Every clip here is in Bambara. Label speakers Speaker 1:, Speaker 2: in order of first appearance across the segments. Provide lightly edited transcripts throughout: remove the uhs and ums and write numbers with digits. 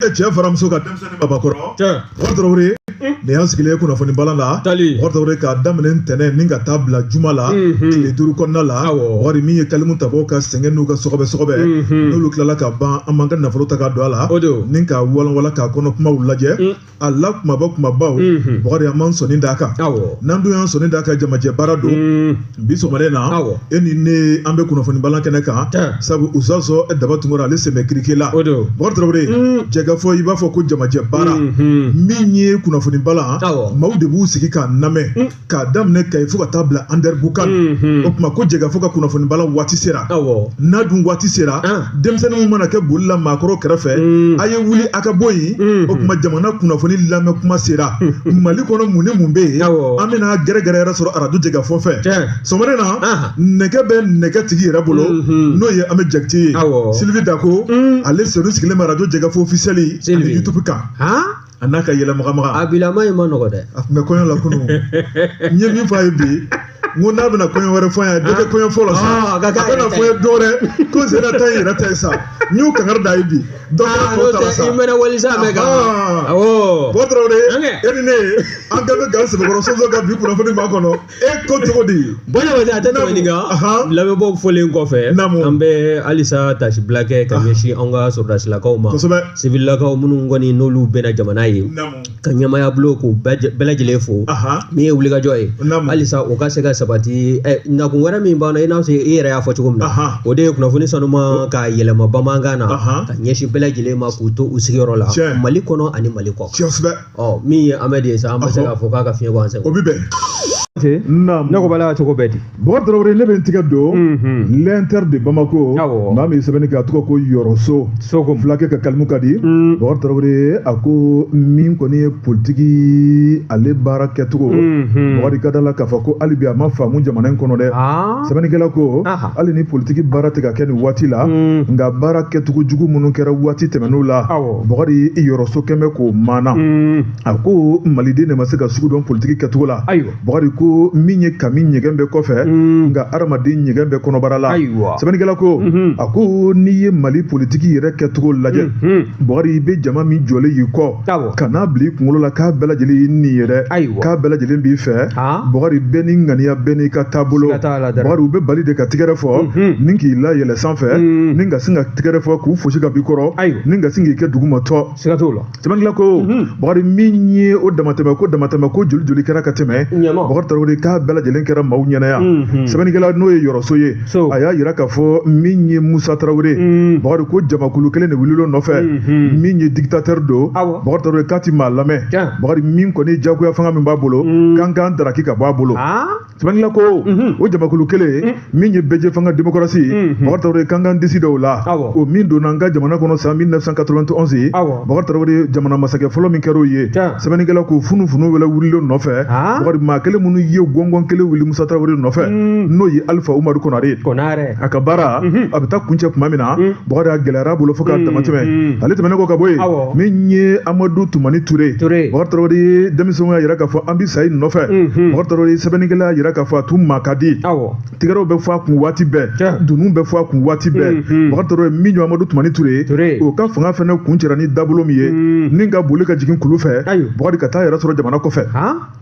Speaker 1: cɛ faramuso ka denmisɛnnin babakɔrɔ wɔtɔrɔwure nin y'an sigilen kunnafoni balan la wɔtɔrɔwure k'a daminɛ ntɛnɛn ni ka taa bila juma la tile 5 kɔnɔna la wari min ye kalimu tabɔ ka sɛgɛn n'u ka sɔgɔbɛ n'olu tilala ka ban an man ka nafolo ta ka don a la ni ka walanwala k'a kɔnɔ kumaw lajɛ a la kumabaw bakari an man sɔnni d'a kan n'an dun y'an sɔnni d'a kan jamajɛ baara don bi sɔgɔmada na e ni ne an bɛ kunnafoni balan kɛnɛ kan sabu usasɔ daba tunkara ale sɛmɛ kirike la wɔtɔrɔwure ka fɔ i b'a fɔ ko jamajɛ baara min ye kunnafoni balan maaw de b'u sigi k'a lamɛn k'a daminɛ Kayi fo ka taa bila Anderbukan o tuma ko jɛka fo ka kunnafoni balan waati sera n'a dun waati sera denmisɛnninw mana kɛ boli la maakɔrɔ kɛrɛfɛ a ye wuli a ka bɔ yen o tuma jamana kunnafoni lamɛn kuma sera Mali kɔnɔ mun ni mun bɛ yen an bɛna gɛrɛgɛrɛ yɛrɛ sɔrɔ arajo jɛka fɔ fɛ sɔmɔrɛ na nɛgɛ bɛ nɛgɛ tigi yɛrɛ bolo n'o ye Ahmed Jakite ye Sylvie Dako ale sɛdu sigilen bɛ arajo jɛka fɔ officiel ani YouTube kan a n'a ka yɛlɛmagamaga
Speaker 2: a bilama in ma nɔgɔ dɛ
Speaker 1: a tun bɛ kɔɲɔ la kunun n ye min fɔ a ye bi n ko n'a bɛna kɔɲɔ wɛrɛ fɔ a ye dɔ kɛ kɔɲɔ fɔlɔ sa a bɛna fɔ ye dɔ wɛrɛ ko sera ta ye yɛrɛ ta ye sa n y'o kankari da ye bi dɔ kɛra tɔ ta la sa
Speaker 2: i mɛnɛ wali sa mɛ kan
Speaker 1: Wɔtɔrɔwure e ni ne an bɛɛ bɛ gan sɛbɛkɔrɔ sɔsɔ ka bi kunnafoni b'a kɔnɔ e ko cogo di
Speaker 2: bɔɲɔgɔn a tɛ tɛmɛ nin kan lamɛnbaaw fɔlen kɔfɛ an bɛ halisa tasibila kɛ ka ɲɛsin an ka sɔrɔdasilakaw ma sivililakaw minnu kɔni n'olu bɛna jamana ye ka ɲɛmaya bulon k'u bɛɛ lajɛlen fo min ye wulikajɔ ye halisa o ka se ka sabati nakun wɛrɛ min b'an na i n'a fɔ i yɛrɛ y'a fɔ cogo min na o de ye kunnafoni sanuma ka yɛlɛma bamanankan na ka ɲɛsin bɛɛ lajɛlen ma k'u to u sigiyɔrɔ la Mali kɔnɔ ani Mali kɔ min ye Ahmed ye sa an bɛ se k'a fɔ k'a ka fiɲɛ bɔ an sɛgɛn
Speaker 1: o bi bɛn
Speaker 2: ne ko bala cogo bɛɛ di
Speaker 1: Wɔtɔrɔwure ne bɛ n tigɛ don l'Inter de Bamako maa min sɛbɛnni kɛ a tɔgɔ ko Yɔrɔso fulakɛ ka kalimu ka di Wɔtɔrɔwure a ko min kɔni ye politiki ale baara kɛcogo Bakari ka da la k'a fɔ ko hali bi a ma faamu jamana in kɔnɔ dɛ sɛbɛnnikɛla ko hali ni politiki baara tɛ ka kɛ nin waati la nka baara kɛcogo jugu minnu kɛra waati tɛmɛn'o la Bakari Yɔrɔso kɛn bɛ k'o maana a ko Maliden de ma se ka sugu dɔn politiki kɛcogo la Bakari ko min ye kami ɲɛgɛn bɛ kɔfɛ nka adamaden ɲɛgɛn bɛ kɔnɔbara la sɛbɛnnikɛla ko a ko n'i ye Mali politiki yɛrɛ kɛcogo lajɛ Bakari i bɛ jama min jɔlen y'i kɔ ka n'a bila i kunkolo la k'a bɛɛ lajɛlen ye nin ye dɛ k'a bɛɛ lajɛlen b'i fɛ Bakari bɛɛ ni ŋaniya bɛɛ n'i ka taabolo Bakari u bɛ bali de ka tigɛrɛ fɔ ni k'i layɛlɛ sanfɛ ni ka sin ka tigɛrɛ fɔ k'u fosi ka b'i kɔrɔ ni ka sin k'i kɛ dugumatɔ sɛbɛnnikɛla ko Bakari min ye o damatɛmɛ ko joli kɛra ka tɛmɛ Wɔtɔrɔwure k'a bɛɛ lajɛlen kɛra maaw ɲɛnaya sɛbɛnnikɛla n'o ye Yɔrɔso ye a y'a yira k'a fɔ min ye Musa Tarawele Bakari ko jamakulu kelen de wulila nɔfɛ min ye dictateur don Wɔtɔrɔwure k'a ti maa lamɛn Bakari min kɔni jagoya fanga min b'a bolo kan kan daraki ka bɔ a bolo sɛbɛnnikɛla ko o jamakulu kelen min ye bɛɛ fanga démocratie Wɔtɔrɔwure kan kan décider o la o min donna an ka jamana kɔnɔ san 1991 Wɔtɔrɔwure jamana masakɛ fɔlɔ min kɛra o ye sɛbɛnnikɛla ko funufunu wɛlɛ wulila nɔfɛ Bakari maa kelen minnu ye gɔngɔn kelen wuli Musa Tarawele nɔfɛ n'o ye Alifa Umaru Konare a ka baara a bɛ taa kuncɛ tuma min na Bakari a gɛlɛyara bolo fo k'a damatɛmɛ ale tɛmɛnen kɔ ka bɔ yen min ye Amadu Tumani Ture Bakari Tarawele ye denmisɛnw y'a yira k'a fɔ an bɛ Sayi nɔfɛ Bakari Tarawele ye sɛbɛnnikɛla y'a yira k'a fɔ a tun maa ka di tigɛrɛw bɛ fɔ a kun waati bɛɛ dunun bɛ fɔ a kun waati bɛɛ Bakari Tarawele min ye Amadu Tumani Ture o ka fanga fana kun cɛra ni dabolo min ye ni ka boli ka jigin kulu fɛ Bakari ka taa yɛrɛ sɔrɔ jamana kɔfɛ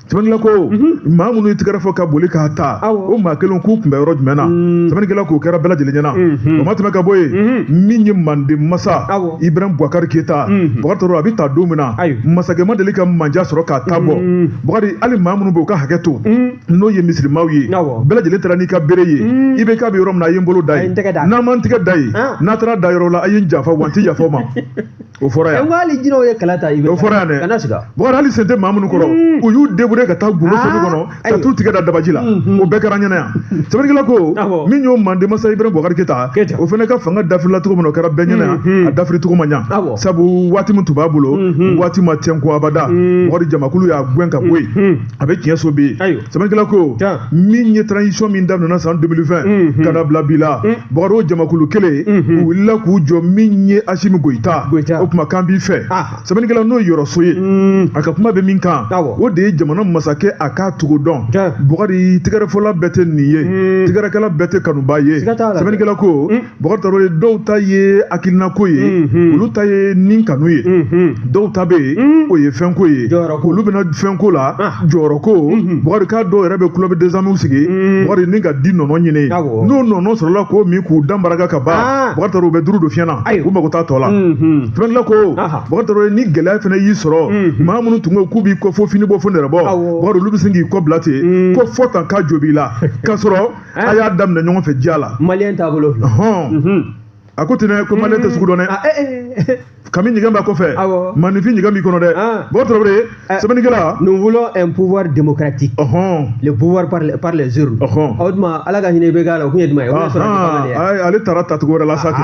Speaker 1: sɛbɛnnikɛla ko maa minnu ye tigɛrɛ fɔ ka boli k'a ta o maa kelen k'u tun bɛ yɔrɔ jumɛn na sɛbɛnnikɛla k'o kɛra bɛɛ lajɛlen ɲɛna o ma tɛmɛ ka bɔ yen min ye Manden masa Ibrahim Boubacar Keita Bakari Tarawele a bɛ ta don min na masakɛ ma deli ka manja sɔrɔ k'a ta bɔ Bakari hali maa minnu bɛ u ka hakɛ to n'o ye misirimaw ye bɛɛ lajɛlen taara n'i ka bere ye i bɛ k'a bɛ yɔrɔ min na a ye n bolo da ye n'a ma n tigɛ da ye n'a taara da yɔrɔ la a ye n janfa wa n tɛ yafa o ma o fɔra yan o fɔra yan dɛ Bakari hali sen tɛ maa minnu kɔrɔ u y'u débrouiller ka taa gundo foli kɔnɔ ka t'u tigɛ da dabaji la o bɛɛ kɛra ɲɛna yan sɛbɛnnikɛla ko min y'o Manden masa Ibrahim Boubacar Keita o fana ka fanga dafirila cogo min na o kɛra bɛɛ ɲɛna yan a dafiri cogo ma ɲa sabu waati min tun b'a bolo waati ma tiɲɛ ko abada Bakari jamakulu y'a gɛn ka bɔ yen a bɛ tiɲɛ so bi sɛbɛnnikɛla ko min ye transition min daminɛna san 2020 ka na bila bi la Bakari o jamakulu kelen u wulila k'u jɔ min ye Asimi Goyita o tuma k'an b'i fɛ sɛbɛnnikɛla n'o ye Yɔrɔso ye a ka kuma bɛ min kan o de ye jamana masakɛ a k'a tugu dɔn Bugari tigɛrɛfɔla bɛɛ tɛ nin ye tigɛrɛkɛla bɛɛ tɛ kanuba ye sɛbɛnnikɛla ko Bugari Traoré dɔw ta ye hakilina ko ye olu ta ye nin kanu ye dɔw ta bɛ yen o ye fɛn ko ye olu bɛna fɛn ko la jɔyɔrɔ ko Bugari k'a dɔw yɛrɛ bɛ club des amis sigi Bugari ni ka di nɔnɔ ɲini n'o nɔnɔ sɔrɔla ko min k'u dan baraka ka ban Bugari Traoré u bɛ duuru don fiɲɛna u mago t'a tɔ la sɛbɛnnikɛla ko Bugari Traoré ni gɛlɛya fana y'i sɔrɔ maa minnu tun ko k'u b'i kɔ fo fini bɔ fo nɛrɛbɔ Bugari olu bɛ sin k'i kɔ bila ten ko fɔ tan k'a jo b'i la k'a sɔrɔ a y'a daminɛ ɲɔgɔn fɛ diya la
Speaker 2: maliyɛn taabolo
Speaker 1: a ko ten ko maliyɛn tɛ sugu dɔn dɛ Kami ɲigan b'a kɔfɛ maninfin ɲigan b'i kɔnɔ dɛ Bugari Traoré sɛbɛnnikɛla
Speaker 2: nous voulons un pouvoir démocratique le pouvoir par les urnes o tuma ala ka hinɛ bɛ k'a la o kun ye jumɛn ye
Speaker 1: ale taara tacogo wɛrɛ la sa kɛ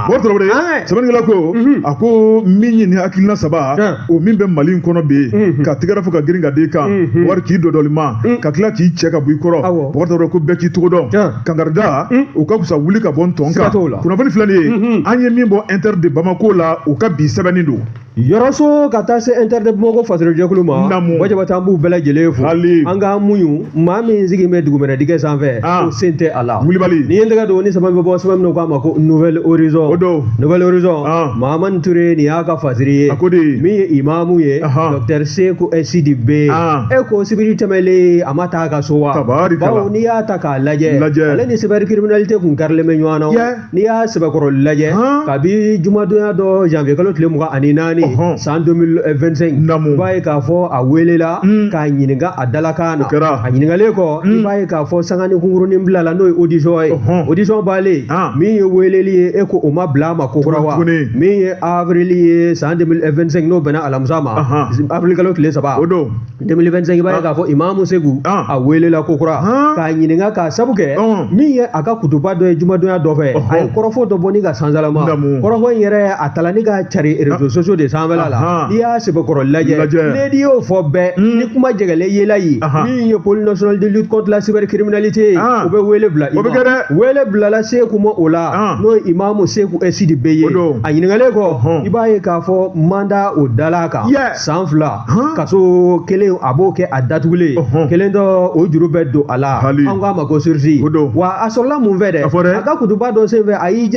Speaker 1: Bugari Traoré sɛbɛnnikɛla ko a ko min ye nin hakilina saba o min bɛ Mali in kɔnɔ bi ka tigɛrɛ fɔ ka girin ka den kan Bugari k'i dɔdɔli ma ka tila k'i cɛ ka bɔ i kɔrɔ Bugari Traoré ko bɛɛ k'i cogo dɔn kangarida o ka fisa wuli ka bɔ n tɔn kan kunnafoni filɛ nin ye an ye min bɔ Inter de Bamako la o ka bi sɛbɛnni don
Speaker 2: yɔrɔso ka taa se Inter de Bamako fasorojɛkulu ma wajaba an b'u bɛɛ lajɛlen fo an k'an muɲu maa min sigi bɛ dugumɛnɛ dingɛ sanfɛ ko sen tɛ a la
Speaker 1: Wulibali
Speaker 2: ni ye n tɛgɛ don ni sɛbɛn bɛ bɔ sɛbɛn min k'a ma ko Nouvelle Horizon Nouvelle Horizon Mahamani Touré nin y'a ka fasiri ye min ye imamu ye Dr Seku Sidibe e ko sibiri tɛmɛlen a ma taa a ka so wa bawo n'i y'a ta k'a lajɛ ale ni cybercriminalité kun karilen bɛ ɲɔgɔn na n'i y'a sɛbɛkɔrɔ lajɛ kabi jumadonya dɔ janvier kalo tile 24 san 2025 i b'a ye k'a fɔ a welela k'a ɲininka a dalakan na a ɲininkalen kɔ i b'a ye k'a fɔ sanga ni kunkurunin bila la n'o ye audition ye audition balen min ye weleli ye e ko o ma bila a ma kokura wa min ye avril ye san 2025 n'o bɛnna alamisa ma avril kalo tile 3 2025 i b'a ye k'a fɔ imamu Segu a welela kokura k'a ɲininka k'a sabu kɛ min ye a ka kutuba dɔ ye jumadonya dɔ fɛ a ye kɔrɔfɔ dɔ bɔ ni ka sansalama kɔrɔfɔ in yɛrɛ a tala ni ka cari réseaux sociaux de sanfɛla la n'i y'a sɛbɛkɔrɔ lajɛ ne y'o fɔ bɛɛ ni kuma jɛgɛlen yela ye min ye police nationale de lutte contre la cybercriminalité o bɛ wele bila i ma wele bilala Seku ma o la n'o ye imamu Seku Sidibe ye a ɲininkalen kɔ i b'a ye k'a fɔ manda o dala kan san 2 kaso kelen a b'o kɛ a datugulen kelen dɔ o juru bɛ don a la an k'a ma ko sursi wa a sɔrɔla mun fɛ dɛ a ka kutuba dɔ senfɛ a y'a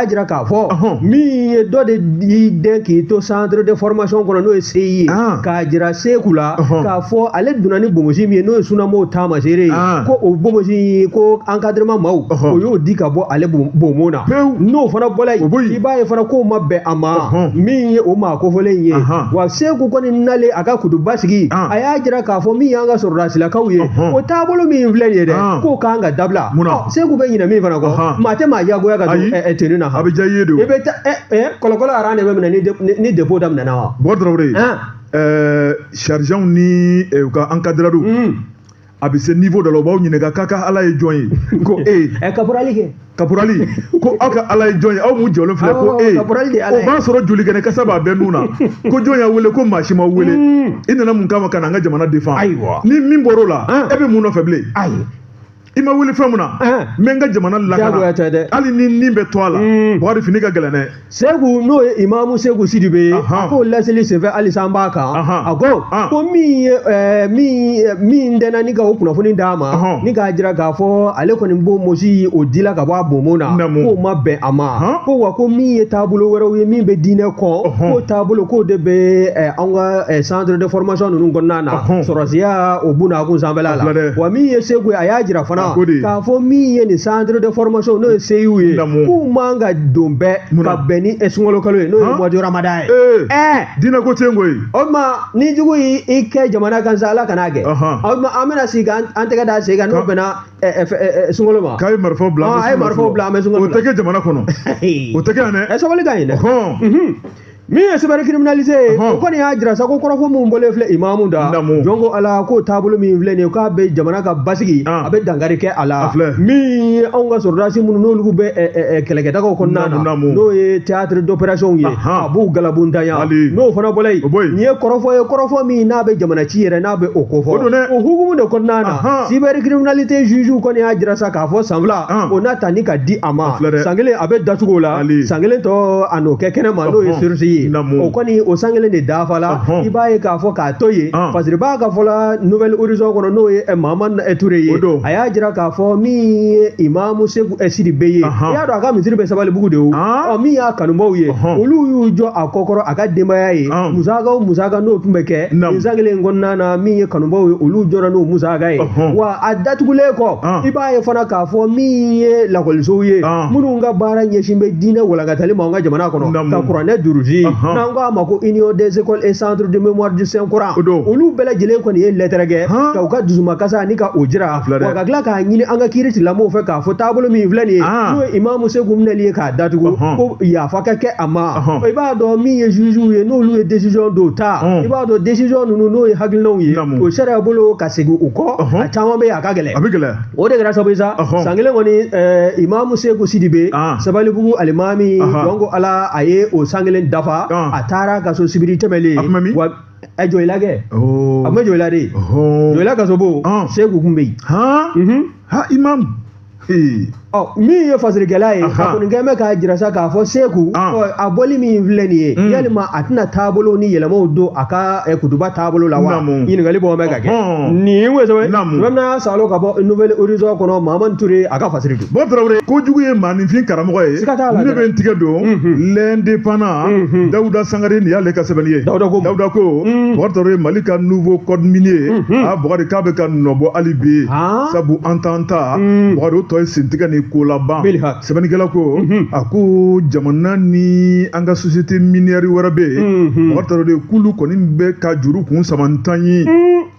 Speaker 2: jira k'a fɔ min ye dɔ de y'i den k'i to centre de formation kɔnɔ n'o ye CI ye k'a jira Seku la k'a fɔ ale donna ni bonbosi min ye n'o ye sunamo taamaseere ye ko o bonbosi ko encadrement maaw o y'o di ka bɔ ale bonbon na n'o fana bɔla yen i b'a ye fana k'o ma bɛn a ma min ye o maa kofɔlen ye wa Seku kɔni nalen a ka kutuba sigi a y'a jira k'a fɔ min y'an ka sɔrɔdasilakaw ye o taabolo min filɛ nin ye dɛ k'o k'an ka dabila Seku bɛ ɲinɛ min fana kɔ maa tɛ maa jagoya ka don tenue na i bɛ taa kɔlɔkɔlɔ aran de bɛ minɛ ni dépôt daminɛna wa
Speaker 1: Bugari Traoré chargents ni u ka encadreur a bɛ se niveau dɔ la u b'aw ɲininka k'a ka ala ye jɔn ye ko
Speaker 2: caporali kɛ
Speaker 1: caporali ko aw ka ala ye jɔn ye aw m'u jɔlen filɛ ko o b'a sɔrɔ jolikɛnɛ kasa b'a bɛɛ nun na ko jɔn y'a wele ko maa si ma wele i nana mun kama ka na an ka jamana défend ni min bɔr'o la e bɛ mun nɔfɛ bilen i ma wuli fɛn mun na n bɛ n ka jamana lakana hali ni nin bɛ to a la Bugari fini ka gɛlɛn dɛ
Speaker 2: Seku n'o ye imamu Seku Sidibe ye a k'o laseli senfɛ halisa an b'a kan a ko min dɛnna ni ka o kunnafoni d'a ma ni k'a jira k'a fɔ ale kɔni bonbosi o dila ka bɔ a bonbon na k'o ma bɛn a ma ko wa ko min ye taabolo wɛrɛw ye min bɛ diinɛ kɔ k'o taabolo k'o de bɛ anw ka centre de formation ninnu kɔnɔna na sɔrɔsiya o bunna a kun sanfɛla la wa min ye Seku ye a y'a jira fana k'a fɔ min ye nin centre de formation n'o ye CIU ye k'u man ka don bɛɛ ka bɛn ni sunkalo kalo ye n'o ye mois de Ramadan ye
Speaker 1: diinɛ ko tɛ n koyi
Speaker 2: o tuma ni jugu y'i kɛ jamana kan sa Ala kan'a kɛ o tuma an bɛna sigi an tɛgɛ da sen kan n'o bɛnna sunkalo ma
Speaker 1: k'a ye marifaw bila
Speaker 2: an bɛ sunkalo
Speaker 1: o tɛ kɛ jamana kɔnɔ o tɛ kɛ yan dɛ
Speaker 2: sabali ka ɲi dɛ min ye cybercriminalité ye o kɔni y'a jira sa ko kɔrɔfɔ min bɔlen filɛ imamu da jɔn ko ala k'o taabolo min filɛ nin ye k'a bɛ jamana ka basigi a bɛ dankari kɛ a la min ye anw ka sɔrɔdasi minnu n'olu bɛ kɛlɛkɛtagaw kɔnɔna na n'o ye théâtre d'opération ye a b'u galabu ntanya n'o fana bɔla yen nin ye kɔrɔfɔ min n'a bɛ jamana ci yɛrɛ n'a bɛ o kofɔ o hukumu de kɔnɔna na cybercriminalité juge kɔni y'a jira sa k'a fɔ san 2 o n'a ta ni ka di a ma san 1 a bɛ datugu o la san 1 tɔ a n'o kɛ kɛnɛma n'o ye sursis ye ye o kɔni o san kelen de dafa la i b'a ye k'a fɔ k'a to ye parce que b'a ka fɔla nouvelle horizon kɔnɔ n'o ye Mamadu Touré ye a y'a jira k'a fɔ min ye Imamu Seku Sidibe ye i y'a dɔn a ka misiri bɛ Sabalibugu de o min y'a kanubaw ye olu y'u jɔ a kɔkɔrɔ a ka denbaya ye musaka n'o tun bɛ kɛ nin san kelen kɔnɔna na min ye kanubaw ye olu jɔra n'o musaka ye wa a datugulen kɔ i b'a ye fana k'a fɔ min ye lakɔlisow ye minnu ka baara ɲɛsin bɛ diinɛ walankatali ma an ka jamana kɔnɔ ka kuranɛ durusi n'an k'a ma ko Union des écoles et centres de mémoire du Saint Coran olu bɛɛ lajɛlen kɔni ye lettre kɛ ka u ka dusumakasa ni ka o jira wa ka tila k'a ɲini an ka kiiri tigilamɔgɔw fɛ k'a fɔ taabolo min filɛ nin ye n'o ye Imamu Seku minɛli ye k'a datugu ko yafa ka kɛ a ma i b'a dɔn min ye jugew ye n'olu ye décision dɔw ta i b'a dɔn décision ninnu n'o ye hakilinaw ye o sariya bolo ka segin u kɔ a caman bɛ yen a ka gɛlɛn o de kɛra sababu ye sa san kelen kɔni Imamu Seku Sidibe Sabalibugu alimami donc Ala a ye o san kelen dafa a taara ka so sibiri tɛmɛlen wa jɔyila kɛ a tun bɛ jɔyila de jɔyila ka so bon Seku kun bɛ yen
Speaker 1: Imam
Speaker 2: min ye fasirikɛla ye a kɔni kɛn bɛ k'a jira sa k'a fɔ Seku a bɔli min filɛ nin ye yalima a tɛna taabolo ni yɛlɛmaw don a ka kutuba taabolo la wa ɲininkali bɔ bɛ ka kɛ nin ye sɛbɛn n'a salo ka bɔ nouvelle horizon kɔnɔ Mamadu Touré a ka fasiri don
Speaker 1: bon Traoré kojugu ye maaninfin karamɔgɔ ye ne bɛ n tigɛ don l'indépendant Dawuda Sangare nin y'ale ka sɛbɛnni ye Dawuda ko bon Traoré Mali ka nouveau code minier a Bugari k'a bɛ ka nɔbɔ hali bi sabu an t'an ta Bugari o tɔ ye sentigɛ ni ko laban sɛbɛnnikɛla ko a ko jamana ni an ka société minière wɛrɛ bɛ yen Bugari Traoré k'ulu kɔni bɛ ka juru kun samantan ye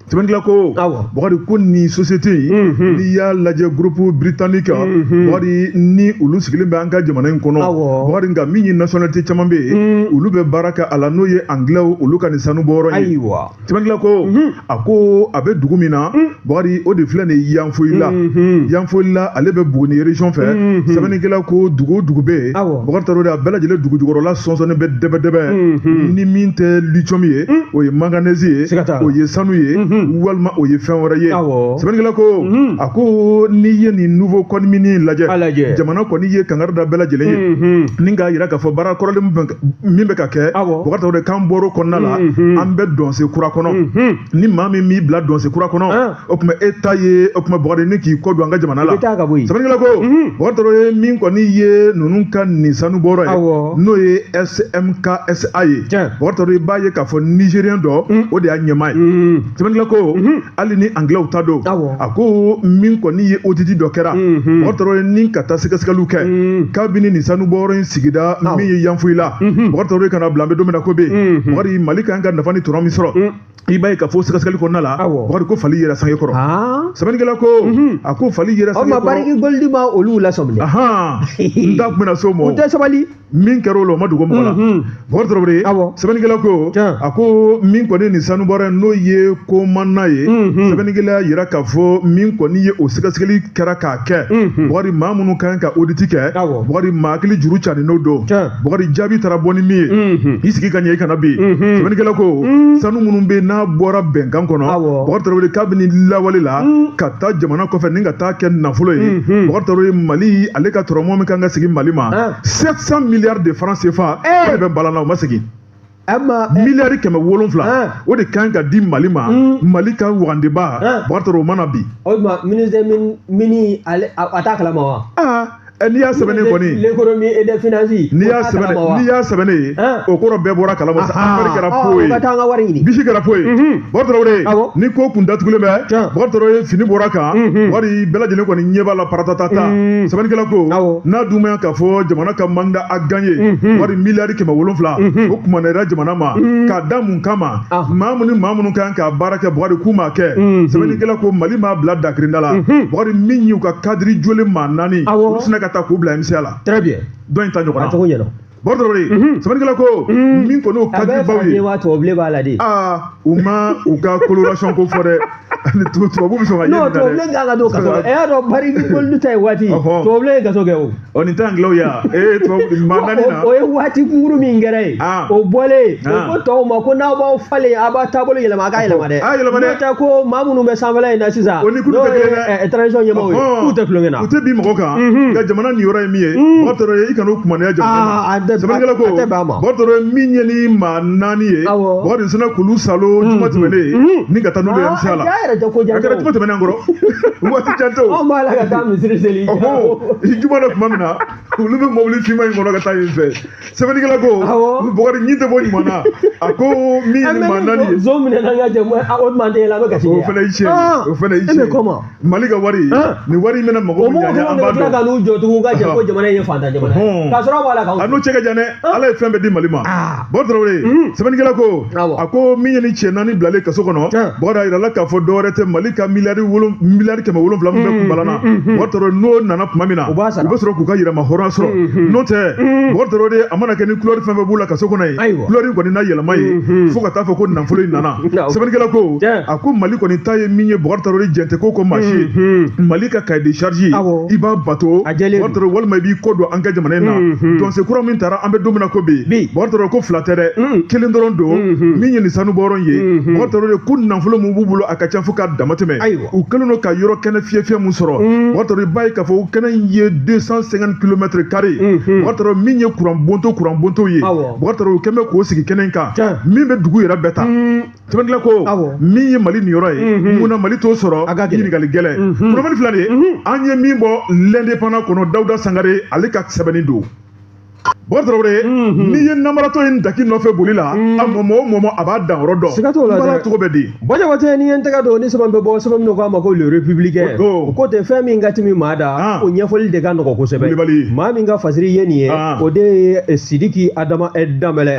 Speaker 1: sɛbɛnnikɛla ko Bugari ko nin société n'i y'a lajɛ groupe britannique Bugari ni olu sigilen bɛ an ka jamana in kɔnɔ Bugari nka min ye nationalité caman bɛ yen olu bɛ baara kɛ a la n'o ye anglais olu ka nin sanu bɔyɔrɔ ye sɛbɛnnikɛla ko a ko a bɛ dugu min na Bugari o de filɛ nin ye Yanfoyila ale bɛ Buguni région fɛ sɛbɛnnikɛla ko dugu o dugu bɛ yen Bugari Traoré a bɛɛ lajɛlen dugu jukɔrɔla sɔnsɔnnen bɛ dɛbɛdɛbɛ ni min tɛ lithium ye o ye manganèse ye o ye sanu ye walima o ye fɛn wɛrɛ ye sɛbɛnnikɛla ko a ko n'i ye nin nouveau code minier lajɛ jamana kɔni ye kangari da bɛɛ lajɛlen ye ni k'a yira k'a fɔ baara kɔrɔlen min bɛ ka kɛ Bugari Traoré k'an bɔr'o kɔnɔna la an bɛ dɔnse kura kɔnɔ ni maa min m'i bila dɔnse kura kɔnɔ o tuma e ta ye o tuma Bugari ni k'i kɔ don an ka jamana la sɛbɛnnikɛla ko Bugari Traoré min kɔni ye ninnu ka nin sanu bɔrɔ ye n'o ye SMKSA ye Bugari Traoré b'a ye k'a fɔ Nigérien dɔ o de y'a ɲɛmaa ye sɛbɛnnikɛla ko hali ni anglais ta don a ko min kɔni ye audit dɔ kɛra Bugari Traoré ni ka taa sɛgɛsɛgɛliw kɛ kabini nin sanu bɔyɔrɔ in sigida min ye Yanfoyila Bugari Traoré kana bila an bɛ don min na ko bɛ yen Bugari Mali ka kan ka nafa ni tɔnɔ min sɔrɔ i b'a ye k'a fɔ sɛgɛsɛgɛli kɔnɔna la Bugari ko fali yɛrɛ sange kɔrɔ sɛbɛnnikɛla ko a ko fali yɛrɛ sange kɔrɔ
Speaker 2: bariki goldi ma olu la sɔmina
Speaker 1: n da kun bɛna so ma
Speaker 2: u tɛ sabali
Speaker 1: min kɛra o la o ma dogo mɔgɔ la Bugari Traoré sɛbɛnnikɛla ko a ko min kɔni nin sanu bɔrɔ n'o ye komanna ye sɛbɛnnikɛla yira k'a fɔ min kɔni ye o sɛgɛsɛgɛli kɛra k'a kɛ Bugari maa minnu kan ka audit kɛ Bugari maa hakili juru cani n'o don Bugari jaabi taara bɔ ni min ye i sigi ka ɲɛ i kana bi sɛbɛnnikɛla ko sanu minnu bɛ n'a bɔra bɛnkan kɔnɔ Bugari Traoré kabini lawale la ka taa jamana kɔfɛ ni ka taa kɛ nafolo ye Bugari Traoré Mali ale ka tɔrɔmɔ min kan ka segin Mali ma 700 milliards de francs CFA o de bɛ balan na o ma segin miliyari 700 o de kan ka di Mali ma Mali ka wagandeba Bugari Traoré o mana bi
Speaker 2: o tuma ministre mini a t'a kalama wa
Speaker 1: n'i y'a sɛbɛnnen kɔni
Speaker 2: l'économie et des finances
Speaker 1: n'i y'a sɛbɛnnen ye o kɔrɔ bɛɛ bɔra kalama sa affaire kɛra po ye
Speaker 2: ka taa an ka wari ɲini
Speaker 1: bisi kɛra po ye Bugari Traoré ni ko kun datugulen bɛ Bugari Traoré fini bɔra kan wari bɛɛ lajɛlen kɔni ɲɛ b'a la paratatata sɛbɛnnikɛla ko n'a dun ma k'a fɔ jamana ka mandat a gagné wari miliyari 700 o kumanera jamana ma k'a da mun kama maa minnu kan ka baara kɛ Bugari k'u m'a kɛ sɛbɛnnikɛla ko Mali m'a bila dakirinda la Bugari min y'u ka cadre jɔlen maa 4 olu sina ka taa k'u bila MCA la
Speaker 2: très bien
Speaker 1: dɔ in ta ɲɔgɔn na Bugari Traoré sɛbɛnnikɛla ko min kɔni o cadre baw ye
Speaker 2: a bɛ b'a la de
Speaker 1: u ma u ka coloration ko fɔ dɛ tubabu bɛ sɔn ka ye
Speaker 3: non tubabulen kan ka don kaso la y'a dɔn bari olu ta ye waati tubabulen ye kaso kɛ
Speaker 1: o nin tɛ anglais ya tubabu maa naani na
Speaker 3: o ye waati kunkuru min kɛra ye o bɔlen o ko tɔw ma ko n'aw b'aw falen a b'a taabolo yɛlɛma a ka yɛlɛma dɛ n'o tɛ ko maa minnu bɛ sanfɛla in na sisan n'o ye tradition ɲɛmɔgɔw ye k'u tɛ tulonkɛ na
Speaker 1: u tɛ bin mɔgɔ kan nka jamana nin yɔrɔ ye min ye mɔgɔ tɔrɔ ye i kana o kumanaya jamana na sɛbɛnnikɛla ko mɔgɔ tɔrɔ ye min ye ni maa naani ye mɔgɔ de sina k'olu salo juma tɛmɛnen ni ka taa n'olu ye MCA la a kɛra juma tɛmɛnen kɔrɔ waati jan tɛ o
Speaker 3: anw b'a la ka taa misiri seli
Speaker 1: juma na tuma min na olu bɛ mobili finman in kɔnɔ ka taa yen fɛ sɛbɛnnikɛla ko Bɔkari ɲi tɛ bɔ ɲuman na a ko min ye maa naani ye
Speaker 3: zon minɛ n'an ka jɛmu o tuma tɛ yɛlɛ an bɛ kasi
Speaker 1: o fana y'i tiɲɛ o fana y'i tiɲɛ Mali ka wari nin wari in bɛna mɔgɔw ɲɛ an b'a dɔn
Speaker 3: ka n'u jɔ tugun ka jɛ ko jamana in ye fantan jamana ye k'a sɔrɔ b'a la
Speaker 1: a n'o cɛ ka jan dɛ Ala ye fɛn bɛɛ di Mali ma Bɔkari Tarawele sɛbɛnnikɛla ko a ko min ye ni cɛ naani bilalen kaso kɔnɔ Bɔkari a yirala k'a fɔ dɔwɛrɛ tɛ Mali ka miliyari 700 min bɛ kunbalan na Bɔkari Tarawele n'o nana tuma min na u bɛ sɔrɔ k'u ka yɛrɛma hɔrɔnya sɔrɔ n'o tɛ Bɔkari Tarawele a mana kɛ ni couleur fɛn fɛn b'u la kaso kɔnɔ ye couleur in kɔni na yɛlɛma ye fo ka taa fɔ ko nafolo in nana sɛbɛnnikɛla ko a ko Mali kɔni ta ye min ye Bɔkari Tarawele jɛnte ko maa si ye Mali ka cahier de charge i b'a bato Bɔkari Tarawele walima i b'i kɔ don an ka jamana in na tɔnse kura min taara an bɛ don min na ko bi Bɔkari Tarawele ko fila tɛ dɛ kelen dɔrɔn don min ye nin sanu bɔyɔrɔ ye Bɔkari Tarawele ko nafolo min b'u bolo a ka ca fo k'a dama tɛmɛ u kɛlen don ka yɔrɔ kɛnɛ fiyɛ mun sɔrɔ Bɔkari Tarawele b'a ye k'a fɔ kɛnɛ in ye 250 kilomètres carrés Bɔkari Tarawele min ye courant bonto ye Bɔkari Tarawele kɛlen bɛ k'o sigi kɛnɛ in kan min bɛ dugu yɛrɛ bɛɛ ta sɛbɛnnikɛla ko min ye Mali nin yɔrɔ ye munna Mali t'o sɔrɔ ɲininkali gɛlɛn kunnafoni fila de ye an ye min bɔ l'indépendant kɔnɔ Dawuda Sangare ale ka sɛbɛnni don Bɔkari Tarawele n'i ye namaratɔ in daki nɔfɛ boli la a mɔmɔ o mɔmɔ a b'a dan yɔrɔ dɔn
Speaker 3: siga t'o la dɛ
Speaker 1: cogo bɛ di
Speaker 3: Bɔjabate n'i ye n tɛgɛ don ni sɛbɛn bɛ bɔ sɛbɛn min k'a ma ko le républicain o ko tɛ fɛn min ka timi maa da o ɲɛfɔli de ka nɔgɔ kosɛbɛ maa min ka fasiri ye nin ye o de ye Sidiki Adama Danbɛlɛ